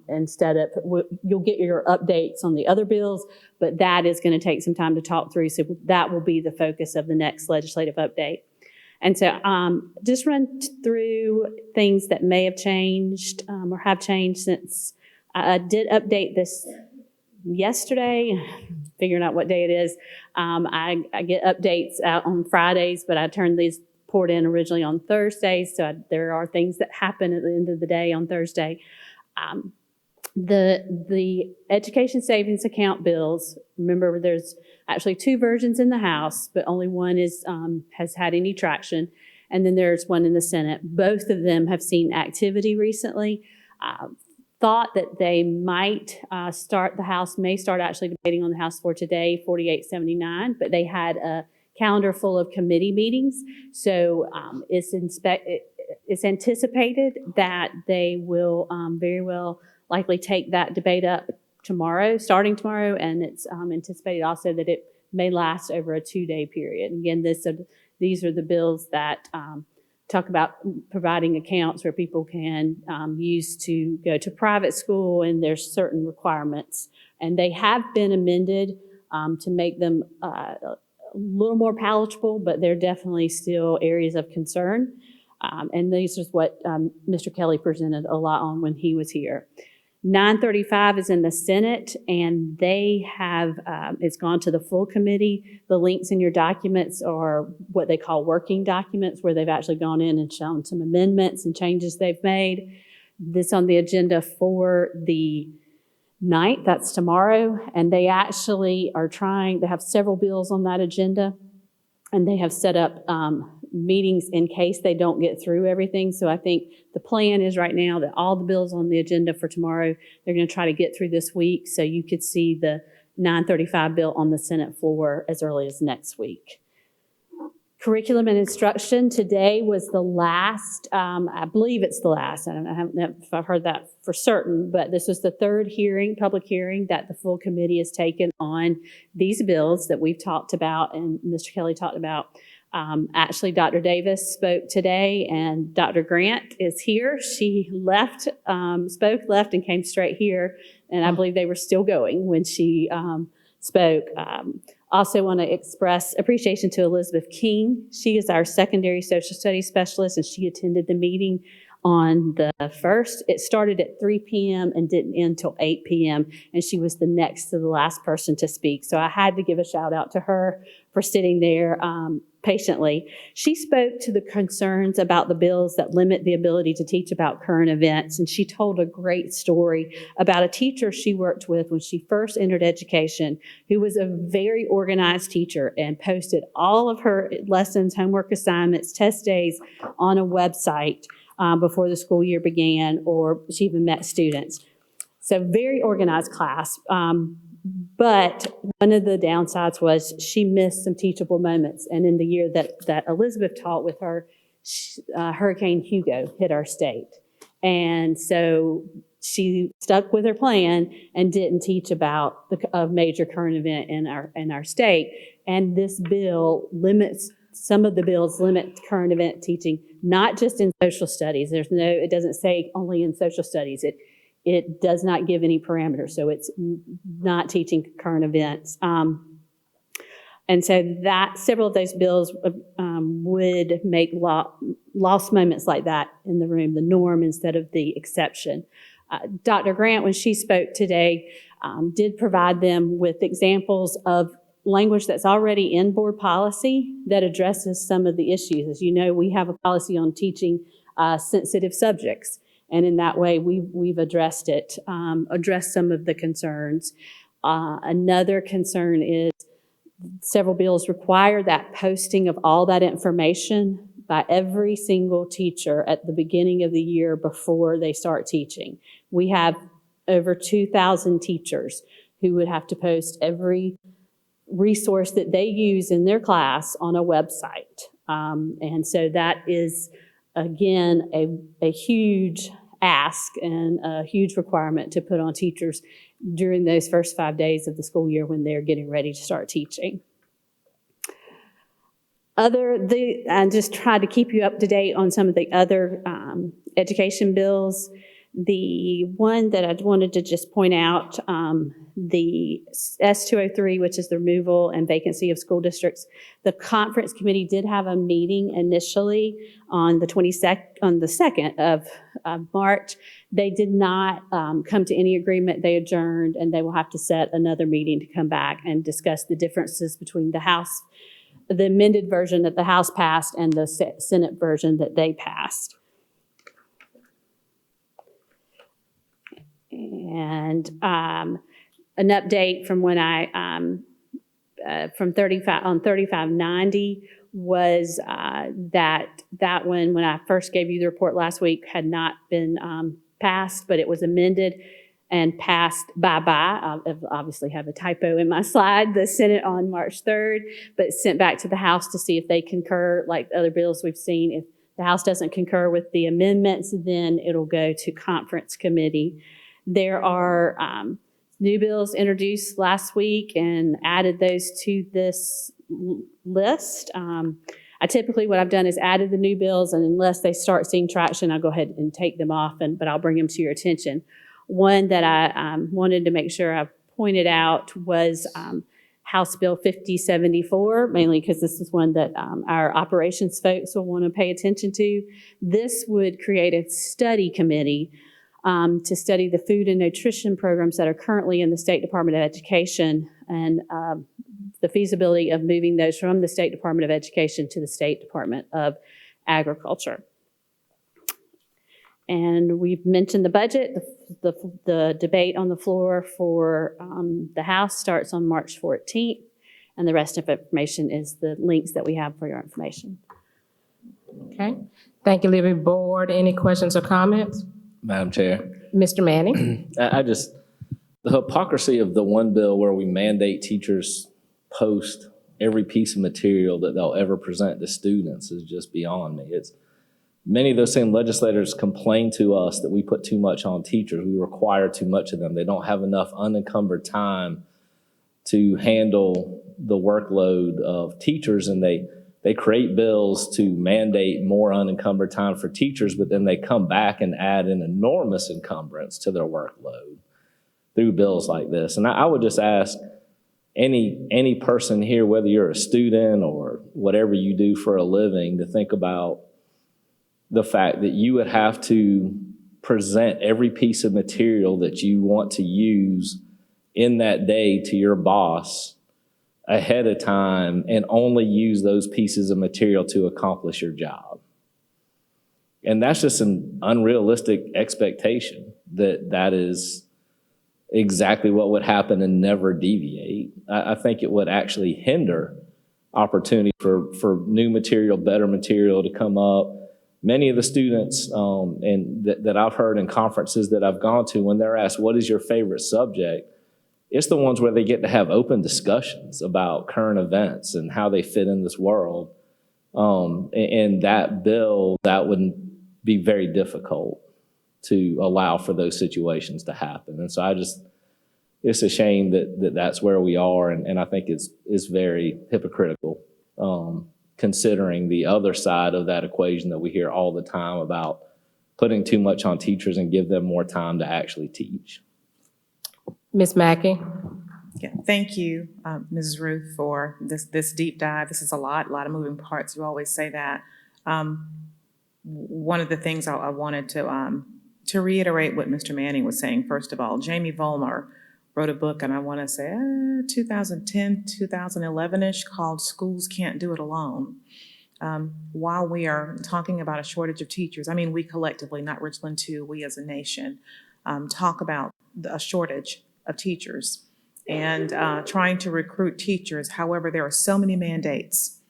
instead of, you'll get your updates on the other bills, but that is going to take some time to talk through. So that will be the focus of the next legislative update. And so just run through things that may have changed or have changed since I did update this yesterday, figuring out what day it is. I get updates out on Fridays, but I turned these poured in originally on Thursdays. So there are things that happen at the end of the day on Thursday. The education savings account bills, remember there's actually 2 versions in the House, but only one has had any traction. And then there's one in the Senate. Both of them have seen activity recently. Thought that they might the House may start actually debating on the House floor today, 4879, but they had a calendar full of committee meetings. So it's anticipated that they will very well likely take that debate up tomorrow, starting tomorrow, and it's anticipated also that it may last over a 2-day period. Again, these are the bills that talk about providing accounts where people can use to go to private school, and there's certain requirements. And they have been amended to make them a little more palatable, but they're definitely still areas of concern. And this is what Mr. Kelly presented a lot on when he was here. 935 is in the Senate, and they have, it's gone to the full committee. The links in your documents are what they call working documents, where they've actually gone in and shown some amendments and changes they've made. This on the agenda for the 9th, that's tomorrow, and they actually are they have several bills on that agenda, and they have set up meetings in case they don't get through everything. So I think the plan is right now that all the bills on the agenda for tomorrow, they're going to try to get through this week, so you could see the 935 bill on the Senate floor as early as next week. Curriculum and instruction today was the last, I believe it's the last, I don't know if I've heard that for certain, but this was the third public hearing that the full committee has taken on these bills that we've talked about and Mr. Kelly talked about. Actually, Dr. Davis spoke today, and Dr. Grant is here. She left, left, and came straight here, and I believe they were still going when she spoke. Also want to express appreciation to Elizabeth King. She is our secondary social studies specialist, and she attended the meeting on the 1st. It started at 3 p.m. and didn't end till 8 p.m., and she was the next to the last person to speak. So I had to give a shout out to her for sitting there patiently. She spoke to the concerns about the bills that limit the ability to teach about current events, and she told a great story about a teacher she worked with when she first entered education, who was a very organized teacher and posted all of her lessons, homework assignments, test days on a website before the school year began, or she even met students. So very organized class. But one of the downsides was she missed some teachable moments. And in the year that Elizabeth taught with her, Hurricane Hugo hit our state. And so she stuck with her plan and didn't teach about a major current event in our state. And this bill some of the bills limit current event teaching, not just in social studies. It doesn't say only in social studies. It does not give any parameters, so it's not teaching current events. And so several of those bills would make lost moments like that in the room the norm instead of the exception. Dr. Grant, when she spoke today, did provide them with examples of language that's already in board policy that addresses some of the issues. As you know, we have a policy on teaching sensitive subjects. And in that way, we've addressed some of the concerns. Another concern is several bills require that posting of all that information by every single teacher at the beginning of the year before they start teaching. We have over 2,000 teachers who would have to post every resource that they use in their class on a website. And so that is, again, a huge ask and a huge requirement to put on teachers during those first 5 days of the school year when they're getting ready to start teaching. I just tried to keep you up to date on some of the other education bills. The one that I wanted to just point out, the S203, which is the removal and vacancy of school districts. The conference committee did have a meeting initially on the 2nd of March. They did not come to any agreement. They adjourned, and they will have to set another meeting to come back and discuss the differences between the amended version that the House passed and the Senate version that they passed. And an update from when from 3590 was that when I first gave you the report last week had not been passed, but it was amended and passed by. I obviously have a typo in my slide, the Senate on March 3rd, but sent back to the House to see if they concur, like other bills we've seen. If the House doesn't concur with the amendments, then it'll go to conference committee. There are new bills introduced last week and added those to this list. What I've done is added the new bills, and unless they start seeing traction, I'll go ahead and take them off, but I'll bring them to your attention. One that I wanted to make sure I pointed out was House Bill 5074, mainly because this is one that our operations folks will want to pay attention to. This would create a study committee to study the food and nutrition programs that are currently in the State Department of Education and the feasibility of moving those from the State Department of Education to the State Department of Agriculture. And we've mentioned the budget. The debate on the floor for the House starts on March 14th, and the rest of information is the links that we have for your information. Okay. Thank you, Living Board. Any questions or comments? Madam Chair. Mr. Manning? The hypocrisy of the one bill where we mandate teachers post every piece of material that they'll ever present to students is just beyond me. Many of those same legislators complain to us that we put too much on teachers. We require too much of them. They don't have enough unencumbered time to handle the workload of teachers, and they create bills to mandate more unencumbered time for teachers, but then they come back and add an enormous encumbrance to their workload through bills like this. And I would just ask any person here, whether you're a student or whatever you do for a living, to think about the fact that you would have to present every piece of material that you want to use in that day to your boss ahead of time and only use those pieces of material to accomplish your job. And that's just an unrealistic expectation that is exactly what would happen and never deviate. I think it would actually hinder opportunity for new material, better material to come up. Many of the students that I've heard in conferences that I've gone to, when they're asked, what is your favorite subject? It's the ones where they get to have open discussions about current events and how they fit in this world. And that bill, that would be very difficult to allow for those situations to happen. And so it's a shame that that's where we are. And I think it's very hypocritical, considering the other side of that equation that we hear all the time about putting too much on teachers and give them more time to actually teach. Ms. Mackey? Yeah, thank you, Mrs. Ruth, for this deep dive. This is a lot of moving parts. You always say that. One of the things I wanted to reiterate what Mr. Manning was saying. First of all, Jamie Vollmer wrote a book, and I want to say 2010, 2011-ish, called Schools Can't Do It Alone. While we are talking about a shortage of teachers, I mean we collectively, not Richland too, we as a nation, talk about a shortage of teachers and trying to recruit teachers. However, there are so many mandates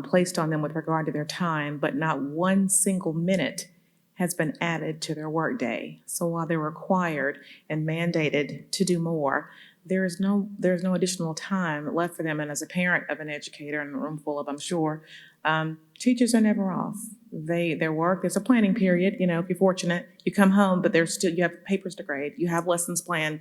placed on them with regard to their time, but not one single minute has been added to their workday. So while they're required and mandated to do more, there's no additional time left for them. And as a parent of an educator in a room full of, I'm sure, teachers are never off. Their work, there's a planning period, if you're fortunate, you come home, but you have papers to grade, you have lesson plans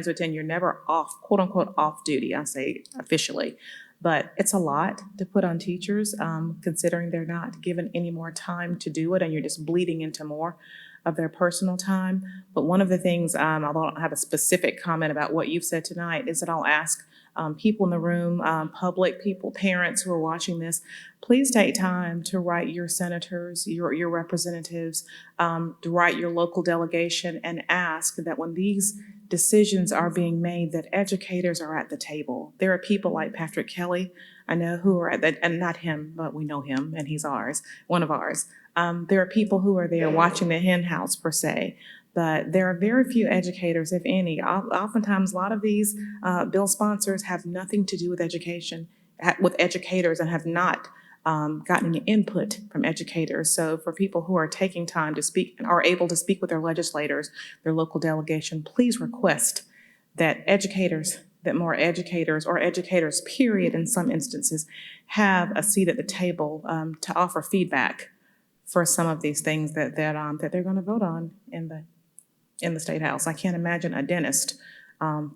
to attend, you're never off, quote unquote, off duty, I say officially. But it's a lot to put on teachers, considering they're not given any more time to do it, and you're just bleeding into more of their personal time. But one of the things, although I don't have a specific comment about what you've said tonight, is that I'll ask people in the room, public people, parents who are watching this, please take time to write your senators, your representatives, to write your local delegation and ask that when these decisions are being made, that educators are at the table. There are people like Patrick Kelly, I know, who are at that, and not him, but we know him and he's ours, one of ours. There are people who are there watching the hen house per se, but there are very few educators, if any. Oftentimes, a lot of these bill sponsors have nothing to do with education, with educators, and have not gotten any input from educators. So for people who are taking time to speak and are able to speak with their legislators, their local delegation, please request that more educators, or educators period in some instances, have a seat at the table to offer feedback for some of these things that they're going to vote on in the State House. I can't imagine a dentist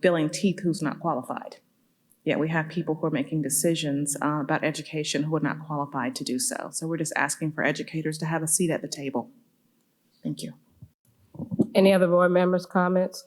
filling teeth who's not qualified. Yet we have people who are making decisions about education who are not qualified to do so. So we're just asking for educators to have a seat at the table. Thank you. Any other board members' comments?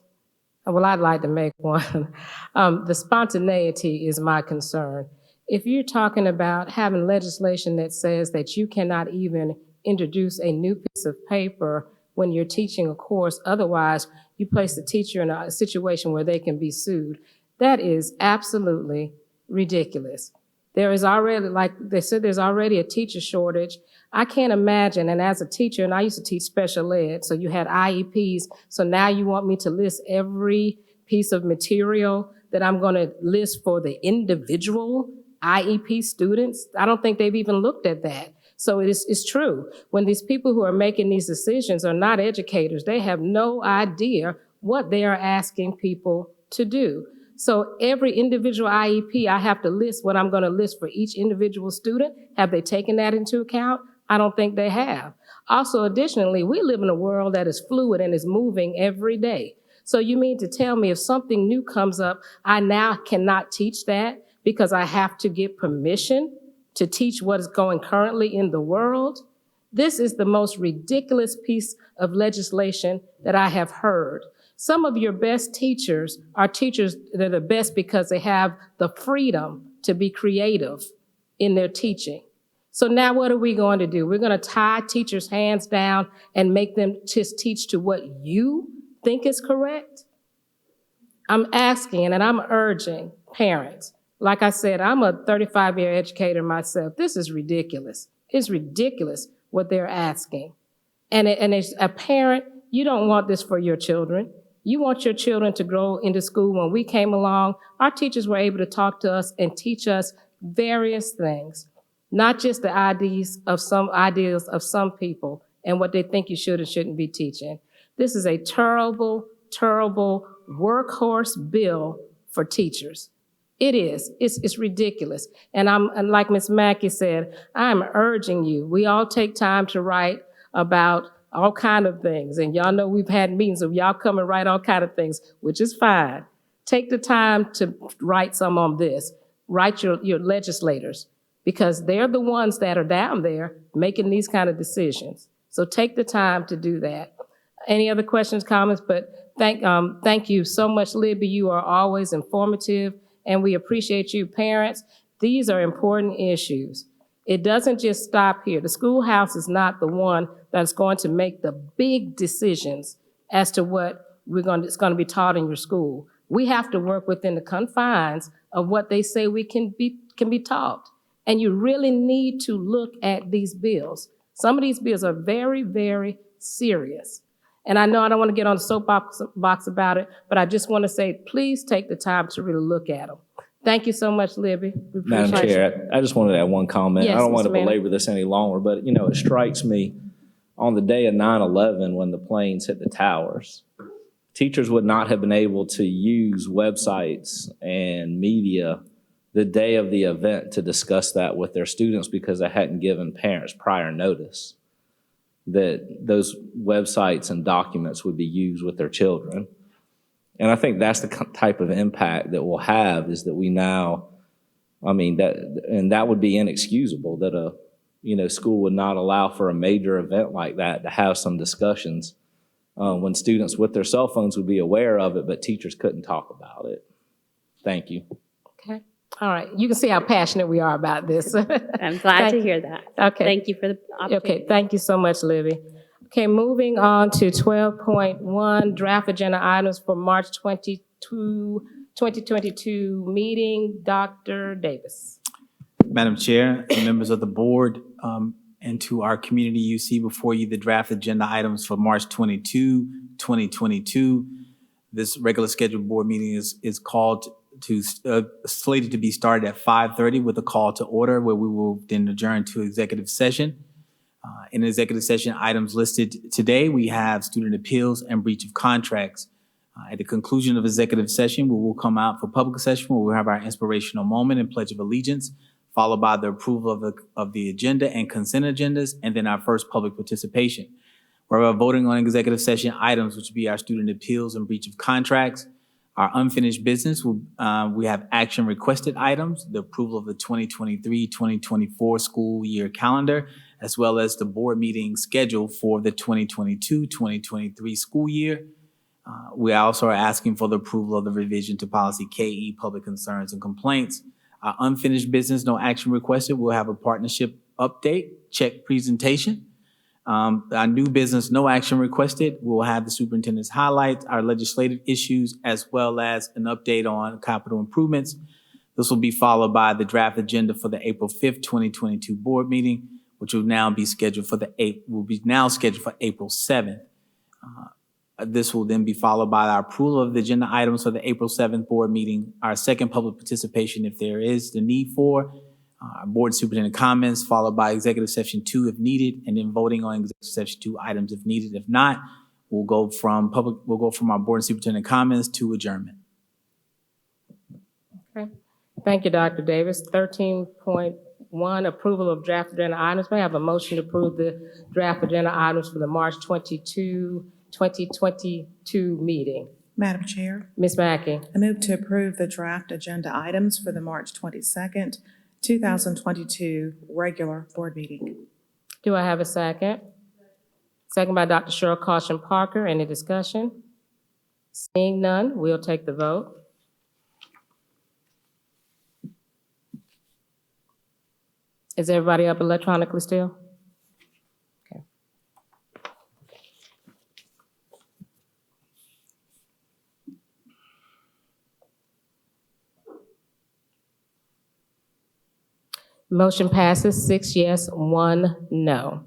Well, I'd like to make one. The spontaneity is my concern. If you're talking about having legislation that says that you cannot even introduce a new piece of paper when you're teaching a course, otherwise you place the teacher in a situation where they can be sued, that is absolutely ridiculous. There is already, like they said, there's already a teacher shortage. I can't imagine, and as a teacher, and I used to teach special ed, so you had IEPs, so now you want me to list every piece of material that I'm gonna list for the individual IEP students? I don't think they've even looked at that. So it's true. When these people who are making these decisions are not educators, they have no idea what they are asking people to do. So every individual IEP, I have to list what I'm going to list for each individual student. Have they taken that into account? I don't think they have. Also, additionally, we live in a world that is fluid and is moving every day. So you mean to tell me if something new comes up, I now cannot teach that because I have to get permission to teach what is going currently in the world? This is the most ridiculous piece of legislation that I have heard. Some of your best teachers are teachers that are the best because they have the freedom to be creative in their teaching. So now what are we going to do? We're going to tie teachers' hands down and make them just teach to what you think is correct? I'm asking and I'm urging parents. Like I said, I'm a 35-year educator myself. This is ridiculous. It's ridiculous what they're asking. And as a parent, you don't want this for your children. You want your children to grow into school. When we came along, our teachers were able to talk to us and teach us various things, not just the ideas of some people and what they think you should and shouldn't be teaching. This is a terrible, terrible workhorse bill for teachers. It is. It's ridiculous. And like Ms. Mackey said, I'm urging you, we all take time to write about all kind of things. And y'all know we've had meetings of y'all come and write all kind of things, which is fine. Take the time to write some on this. Write your legislators, because they're the ones that are down there making these kind of decisions. So take the time to do that. Any other questions, comments? But thank you so much, Libby. You are always informative. And we appreciate you, parents. These are important issues. It doesn't just stop here. The schoolhouse is not the one that's going to make the big decisions as to what it's going to be taught in your school. We have to work within the confines of what they say we can be taught. And you really need to look at these bills. Some of these bills are very, very serious. And I know I don't want to get on the soapbox about it, but I just want to say, please take the time to really look at them. Thank you so much, Libby. Madam Chair, I just wanted to add one comment. Yes, I don't want to Mr. Manning. belabor this any longer, but it strikes me on the day of 9/11 when the planes hit the towers, teachers would not have been able to use websites and media the day of the event to discuss that with their students because they hadn't given parents prior notice that those websites and documents would be used with their children. And I think that's the type of impact that we'll have, is that we now, that would be inexcusable, that a school would not allow for a major event like that to have some discussions when students with their cell phones would be aware of it, but teachers couldn't talk about it. Thank you. Okay. All right. You can see how passionate we are about this. I'm glad to hear that. Okay. Thank you for the opportunity. Okay. Thank you so much, Libby. Okay, moving on to 12.1, draft agenda items for March 2022 meeting. Dr. Davis. Madam Chair, and members of the board, and to our community, you see before you the draft agenda items for March 22, 2022. This regular scheduled board meeting is called to slated to be started at 5:30 with a call to order, where we will then adjourn to executive session. In executive session items listed today, we have student appeals and breach of contracts. At the conclusion of executive session, we will come out for public session where we'll have our inspirational moment and pledge of allegiance, followed by the approval of the agenda and consent agendas, and then our first public participation. We're voting on executive session items, which would be our student appeals and breach of contracts. Our unfinished business, we have action requested items, the approval of the 2023-2024 school year calendar, as well as the board meeting schedule for the 2022-2023 school year. We also are asking for the approval of the revision to policy KE, public concerns and complaints. Our unfinished business, no action requested. We'll have a partnership update, check presentation. Our new business, no action requested. We'll have the superintendent's highlights, our legislative issues, as well as an update on capital improvements. This will be followed by the draft agenda for the April 5th, 2022 board meeting, which will now be scheduled for April 7th. This will then be followed by our approval of the agenda items for the April 7th board meeting, our second public participation if there is the need for, board superintendent comments, followed by executive session 2 if needed, and then voting on executive session 2 items if needed. If not, we'll go from our board superintendent comments to adjournment. Okay. Thank you, Dr. Davis. 13.1, approval of draft agenda items. May I have a motion to approve the draft agenda items for the March 22, 2022 meeting? Madam Chair, Ms. Mackey. I move to approve the draft agenda items for the March 22nd, 2022 regular board meeting. Do I have a second? Second by Dr. Cheryl Caution Parker. Any discussion? Seeing none, we'll take the vote. Is everybody up electronically still? Okay. Motion passes 6 yes, 1 no.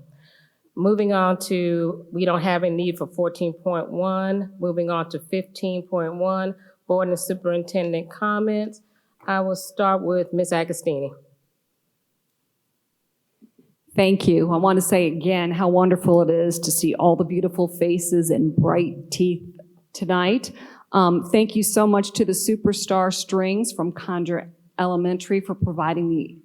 Moving on to, we don't have a need for 14.1. Moving on to 15.1, board and superintendent comments. I will start with Ms. Agostini. Thank you. I want to say again how wonderful it is to see all the beautiful faces and bright teeth tonight. Thank you so much to the Superstar Strings from Condra Elementary for providing the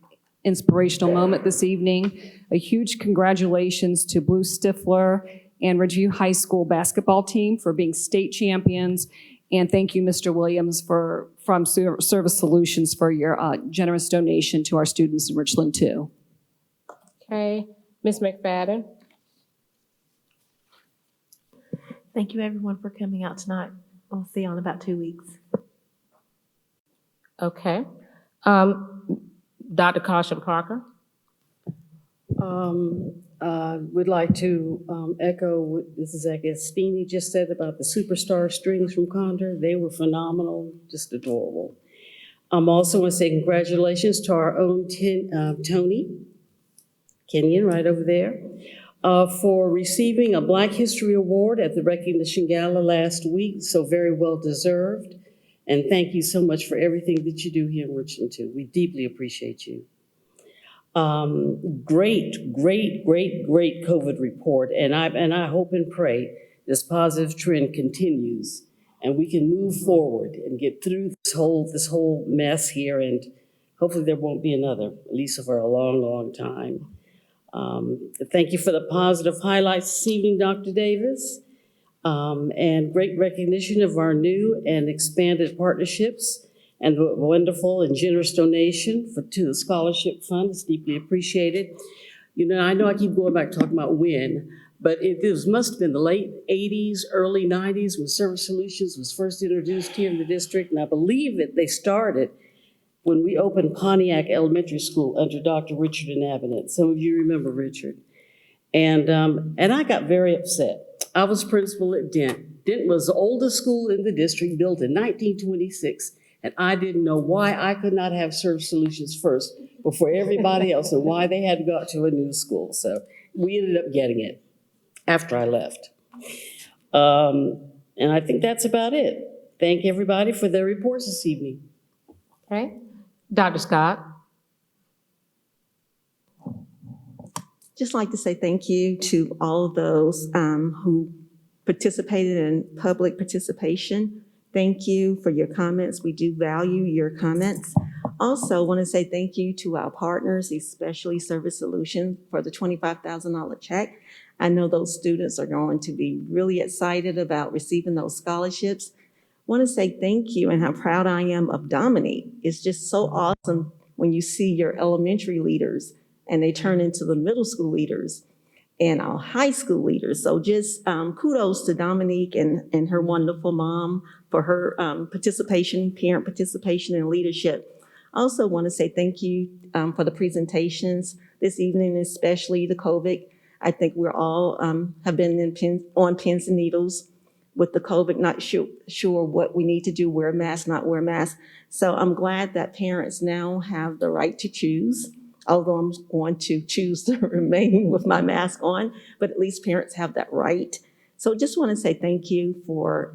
inspirational moment this evening. A huge congratulations to Blue Stifler and Ridgeview High School basketball team for being state champions. And thank you, Mr. Williams, from Service Solutions for your generous donation to our students in Richland too. Okay, Ms. McFadden. Thank you, everyone, for coming out tonight. We'll see you in about 2 weeks. Okay. Dr. Caution Parker. Would like to echo what Mrs. Agostini just said about the Superstar Strings from Condor. They were phenomenal, just adorable. Also want to say congratulations to our own Tony Kenyon, right over there, for receiving a Black History Award at the Recognition Gala last week, so very well deserved. And thank you so much for everything that you do here in Richland too. We deeply appreciate you. Great COVID report, and I hope and pray this positive trend continues and we can move forward and get through this whole mess here, and hopefully there won't be another, at least for a long time. Thank you for the positive highlights this evening, Dr. Davis, and great recognition of our new and expanded partnerships and the wonderful and generous donation to the scholarship fund. It's deeply appreciated. You know I keep going back talking about when, but it must have been the late 80s, early 90s when Service Solutions was first introduced here in the district, and I believe that they started when we opened Pontiac Elementary School under Dr. Richard and Avenant. Some of you remember Richard. And I got very upset. I was principal at Dent. Dent was the oldest school in the district, built in 1926, and I didn't know why I could not have Service Solutions first before everybody else and why they had to go out to a new school. So we ended up getting it after I left. And I think that's about it. Thank everybody for their reports this evening. Okay. Dr. Scott. Just like to say thank you to all of those who participated in public participation. Thank you for your comments. We do value your comments. Also want to say thank you to our partners, especially Service Solutions, for the $25,000 check. I know those students are going to be really excited about receiving those scholarships. want to say thank you and how proud I am of Dominique. It's just so awesome when you see your elementary leaders and they turn into the middle school leaders and our high school leaders. So just kudos to Dominique and her wonderful mom for her participation, parent participation and leadership. I also want to say thank you for the presentations this evening, especially the Covet. I think we're all have been on pins and needles with the COVID, not sure what we need to do, wear a mask, not wear a mask. So I'm glad that parents now have the right to choose, although I'm going to choose to remain with my mask on, but at least parents have that right. So just want to say thank you for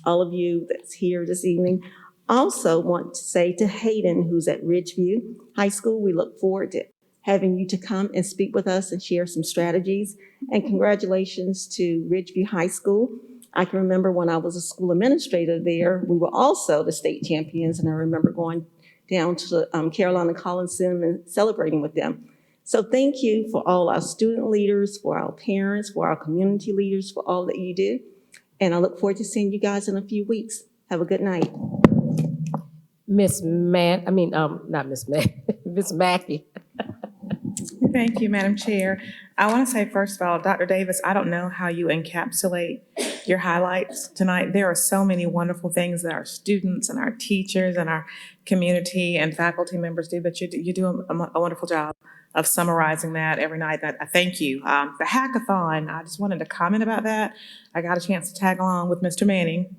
all of you that's here this evening. Also want to say to Hayden, who's at Ridgeview High School, we look forward to having you to come and speak with us and share some strategies. And congratulations to Ridgeview High School. I can remember when I was a school administrator there, we were also the state champions, and I remember going down to the Carolina Coliseum and celebrating with them. So thank you for all our student leaders, for our parents, for our community leaders, for all that you do. And I look forward to seeing you guys in a few weeks. Have a good night. Miss Mackey. Thank you, Madam Chair. I want to say, first of all, Dr. Davis, I don't know how you encapsulate your highlights tonight. There are so many wonderful things that our students and our teachers and our community and faculty members do, but you do a wonderful job of summarizing that every night. I thank you. The hackathon, I just wanted to comment about that. I got a chance to tag along with Mr. Manning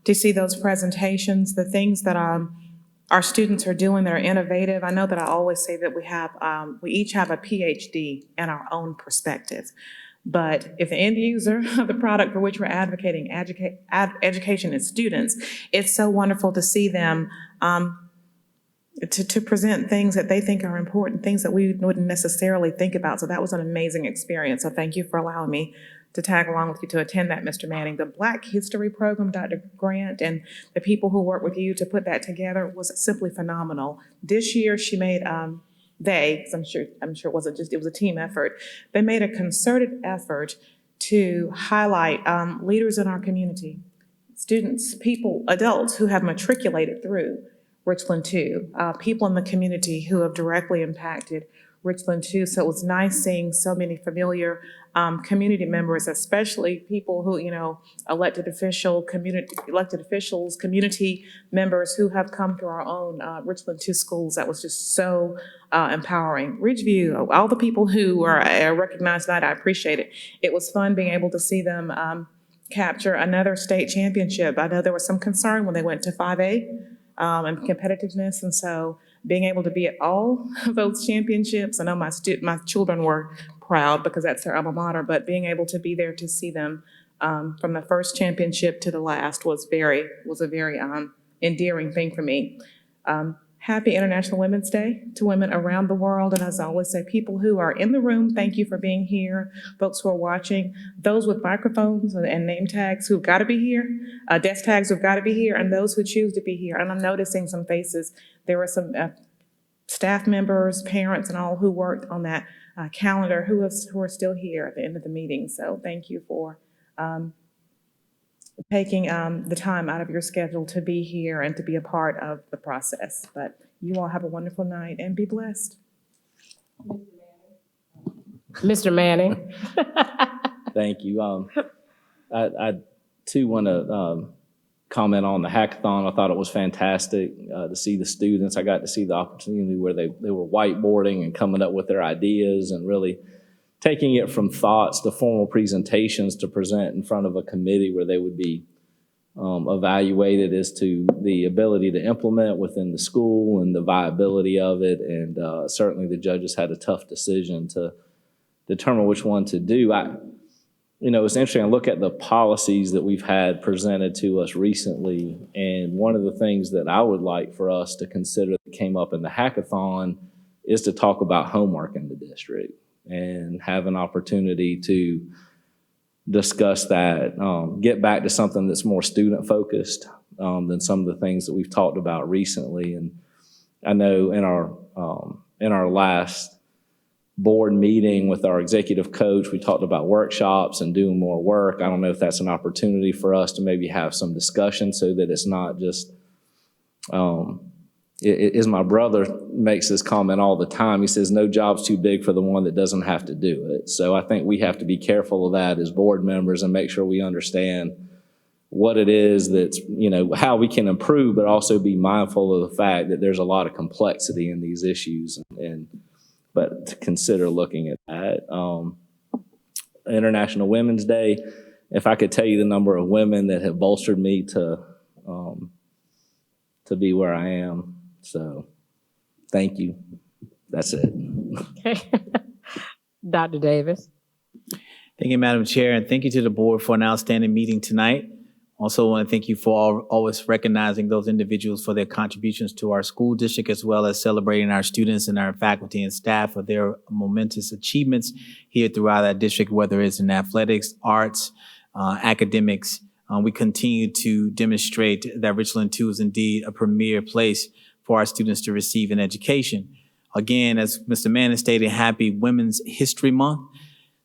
to see those presentations, the things that our students are doing that are innovative. I know that I always say that we each have a PhD in our own perspective. But if the end user of the product for which we're advocating, education is students, it's so wonderful to see them to present things that they think are important, things that we wouldn't necessarily think about. So that was an amazing experience. So thank you for allowing me to tag along with you to attend that, Mr. Manning. The Black History Program, Dr. Grant, and the people who worked with you to put that together was simply phenomenal. This year she made, because I'm sure it was a team effort. They made a concerted effort to highlight leaders in our community, students, people, adults who have matriculated through Richland 2, people in the community who have directly impacted Richland 2. So it was nice seeing so many familiar community members, especially people who, elected officials, community members who have come through our own Richland 2 schools. That was just so empowering. Ridgeview, all the people who were recognized tonight, I appreciate it. It was fun being able to see them capture another state championship. I know there was some concern when they went to 5A and competitiveness, and so being able to be at all of those championships, I know my children were proud because that's their alma mater, but being able to be there to see them from the first championship to the last was a very endearing thing for me. Happy International Women's Day to women around the world. And as I always say, people who are in the room, thank you for being here. Folks who are watching, those with microphones and name tags who've got to be here, desk tags who've got to be here, and those who choose to be here. And I'm noticing some faces. There were some staff members, parents, and all who worked on that calendar who are still here at the end of the meeting. So thank you for taking the time out of your schedule to be here and to be a part of the process. But you all have a wonderful night and be blessed. Mr. Manning. Thank you. I too want to comment on the hackathon. I thought it was fantastic to see the students. I got to see the opportunity where they were whiteboarding and coming up with their ideas and really taking it from thoughts to formal presentations to present in front of a committee where they would be evaluated as to the ability to implement within the school and the viability of it. And certainly the judges had a tough decision to determine which one to do. It's interesting. I look at the policies that we've had presented to us recently, and one of the things that I would like for us to consider that came up in the hackathon is to talk about homework in the district and have an opportunity to discuss that, get back to something that's more student focused than some of the things that we've talked about recently. And I know in our last board meeting with our executive coach, we talked about workshops and doing more work. I don't know if that's an opportunity for us to maybe have some discussion so that it's not just, as my brother makes this comment all the time, he says, no job's too big for the one that doesn't have to do it. So I think we have to be careful of that as board members and make sure we understand what it is that's, how we can improve, but also be mindful of the fact that there's a lot of complexity in these issues, but to consider looking at that. International Women's Day, if I could tell you the number of women that have bolstered me to be where I am. So thank you. That's it. Okay. Dr. Davis. Thank you, Madam Chair, and thank you to the board for an outstanding meeting tonight. Also want to thank you for always recognizing those individuals for their contributions to our school district, as well as celebrating our students and our faculty and staff for their momentous achievements here throughout our district, whether it's in athletics, arts, academics. We continue to demonstrate that Richland 2 is indeed a premier place for our students to receive an education. Again, as Mr. Mann stated, happy Women's History Month.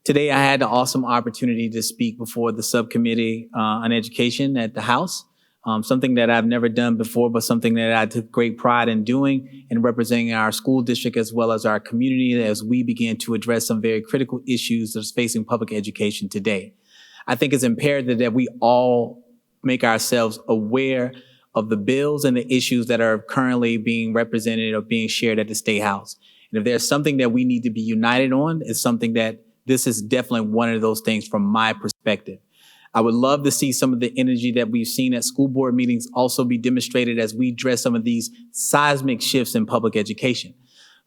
Today, I had the awesome opportunity to speak before the subcommittee on education at the House, something that I've never done before, but something that I took great pride in doing and representing our school district as well as our community as we begin to address some very critical issues that's facing public education today. I think it's imperative that we all make ourselves aware of the bills and the issues that are currently being represented or being shared at the State House. And if there's something that we need to be united on, it's something that this is definitely one of those things from my perspective. I would love to see some of the energy that we've seen at school board meetings also be demonstrated as we address some of these seismic shifts in public education.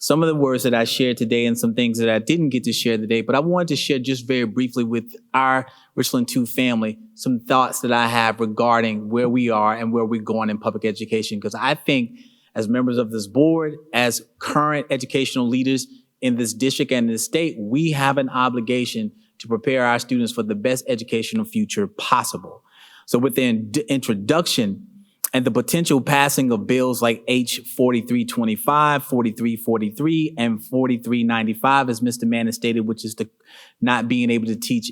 Some of the words that I shared today and some things that I didn't get to share today, but I wanted to share just very briefly with our Richland 2 family some thoughts that I have regarding where we are and where we're going in public education. Because I think as members of this board, as current educational leaders in this district and in the state, we have an obligation to prepare our students for the best educational future possible. So with the introduction and the potential passing of bills like H 4325, 4343, and 4395, as Mr. Mann stated, which is the not being able to teach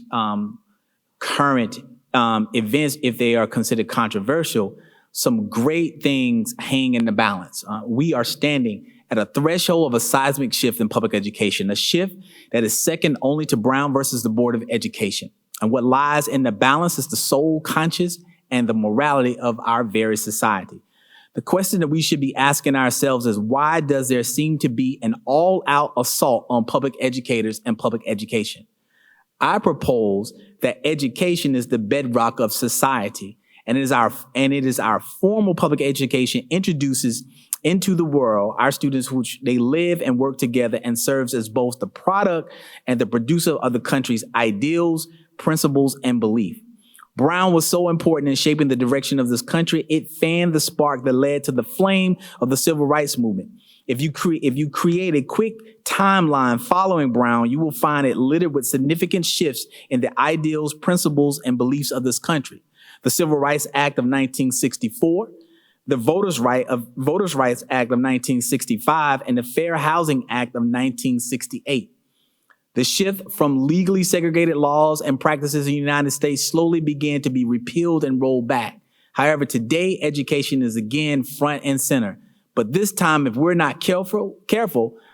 current events if they are considered controversial, some great things hang in the balance. We are standing at a threshold of a seismic shift in public education, a shift that is second only to Brown versus the Board of Education. And what lies in the balance is the soul conscious and the morality of our very society. The question that we should be asking ourselves is, why does there seem to be an all-out assault on public educators and public education? I propose that education is the bedrock of society, and it is our formal public education introduces into the world our students, which they live and work together and serves as both the product and the producer of the country's ideals, principles, and belief. Brown was so important in shaping the direction of this country. It fanned the spark that led to the flame of the civil rights movement. If you create a quick timeline following Brown, you will find it littered with significant shifts in the ideals, principles, and beliefs of this country. The Civil Rights Act of 1964, the Voters' Rights Act of 1965, and the Fair Housing Act of 1968. The shift from legally segregated laws and practices in the United States slowly began to be repealed and rolled back. However, today, education is again front and center. But this time, if we're not careful,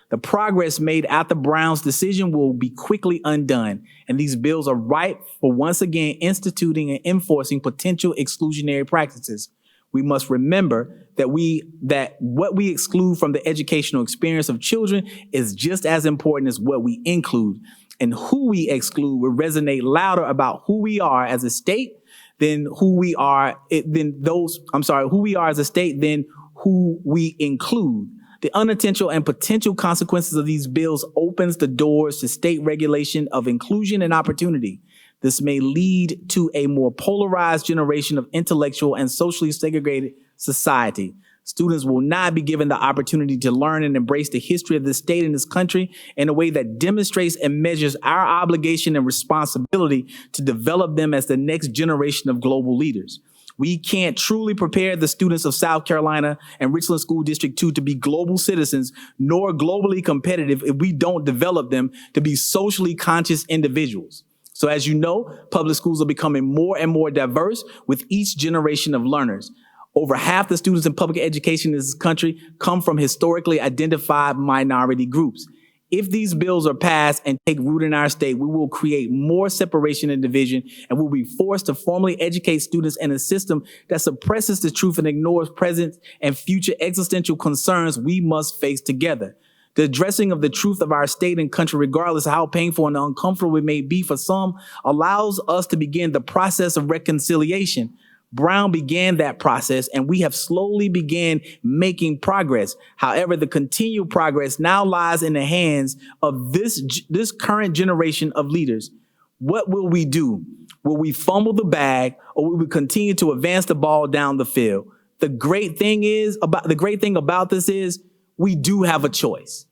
the progress made after Brown's decision will be quickly undone. And these bills are ripe for once again instituting and enforcing potential exclusionary practices. We must remember that what we exclude from the educational experience of children is just as important as what we include. And who we exclude will resonate louder about who we are as a state than who we are as a state than who we include. The unintentional and potential consequences of these bills opens the doors to state regulation of inclusion and opportunity. This may lead to a more polarized generation of intellectual and socially segregated society. Students will not be given the opportunity to learn and embrace the history of this state and this country in a way that demonstrates and measures our obligation and responsibility to develop them as the next generation of global leaders. We can't truly prepare the students of South Carolina and Richland School District 2 to be global citizens nor globally competitive if we don't develop them to be socially conscious individuals. So as you know, public schools are becoming more and more diverse with each generation of learners. Over half the students in public education in this country come from historically identified minority groups. If these bills are passed and take root in our state, we will create more separation and division, and we'll be forced to formally educate students in a system that suppresses the truth and ignores present and future existential concerns we must face together. The addressing of the truth of our state and country, regardless of how painful and uncomfortable it may be for some, allows us to begin the process of reconciliation. Brown began that process, and we have slowly began making progress. However, the continued progress now lies in the hands of this current generation of leaders. What will we do? Will we fumble the bag, or will we continue to advance the ball down the field? The great thing about this is we do have a choice.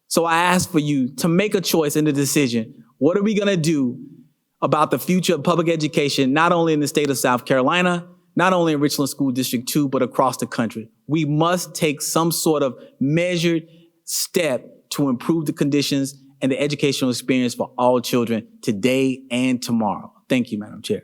So I ask for you to make a choice in the decision. What are we going to do about the future of public education, not only in the state of South Carolina, not only in Richland School District 2, but across the country? We must take some sort of measured step to improve the conditions and the educational experience for all children today and tomorrow. Thank you, Madam Chair.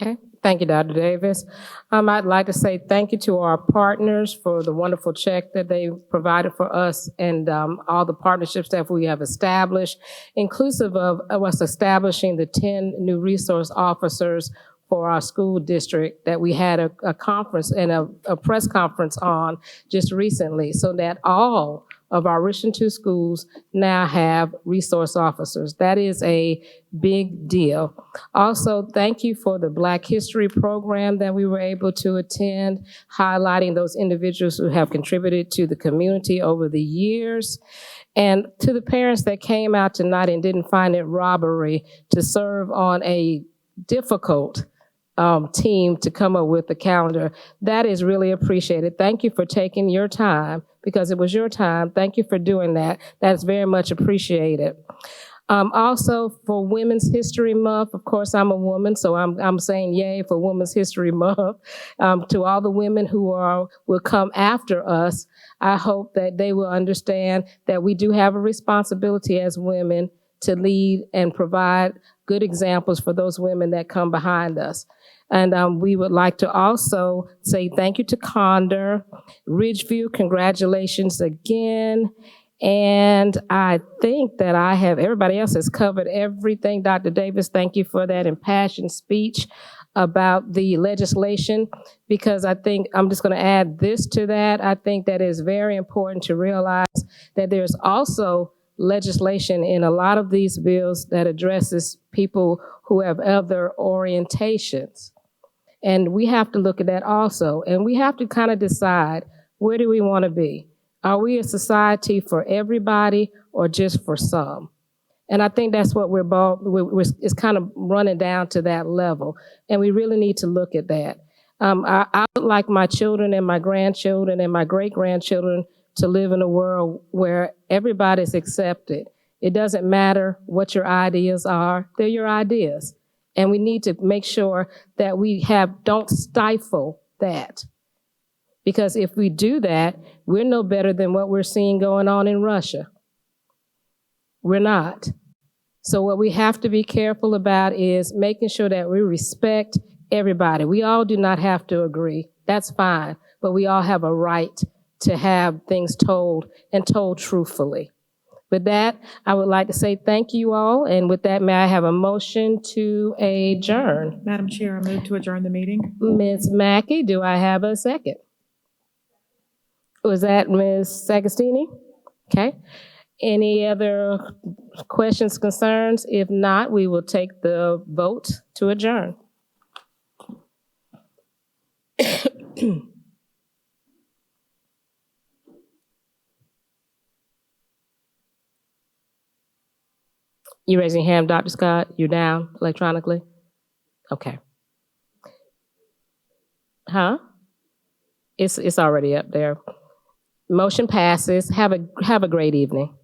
Okay, thank you, Dr. Davis. I'd like to say thank you to our partners for the wonderful check that they provided for us and all the partnerships that we have established, inclusive of us establishing the 10 new resource officers for our school district that we had a conference and a press conference on just recently, so that all of our Richland 2 schools now have resource officers. That is a big deal. Also, thank you for the Black History program that we were able to attend, highlighting those individuals who have contributed to the community over the years. And to the parents that came out tonight and didn't find it robbery to serve on a difficult team to come up with the calendar, that is really appreciated. Thank you for taking your time, because it was your time. Thank you for doing that. That's very much appreciated. Also, for Women's History Month, of course, I'm a woman, so I'm saying yay for Women's History Month. To all the women who will come after us, I hope that they will understand that we do have a responsibility as women to lead and provide good examples for those women that come behind us. And we would like to also say thank you to Condor. Ridgeview, congratulations again. And I think that everybody else has covered everything. Dr. Davis, thank you for that impassioned speech about the legislation, because I think I'm just going to add this to that. I think that it's very important to realize that there's also legislation in a lot of these bills that addresses people who have other orientations. And we have to look at that also. And we have to kind of decide, where do we want to be? Are we a society for everybody or just for some? And I think that's what it's kind of running down to that level. And we really need to look at that. I would like my children and my grandchildren and my great-grandchildren to live in a world where everybody's accepted. It doesn't matter what your ideas are, they're your ideas. And we need to make sure that don't stifle that. Because if we do that, we're no better than what we're seeing going on in Russia. We're not. So what we have to be careful about is making sure that we respect everybody. We all do not have to agree. That's fine. But we all have a right to have things told, and told truthfully. With that, I would like to say thank you all. And with that, may I have a motion to adjourn? Madam Chair, I move to adjourn the meeting. Ms. Mackey, do I have a second? Was that Ms. Sagastini? Okay. Any other questions, concerns? If not, we will take the vote to adjourn. You raising your hand, Dr. Scott? You're down electronically? Okay. Huh? It's already up there. Motion passes. Have a great evening.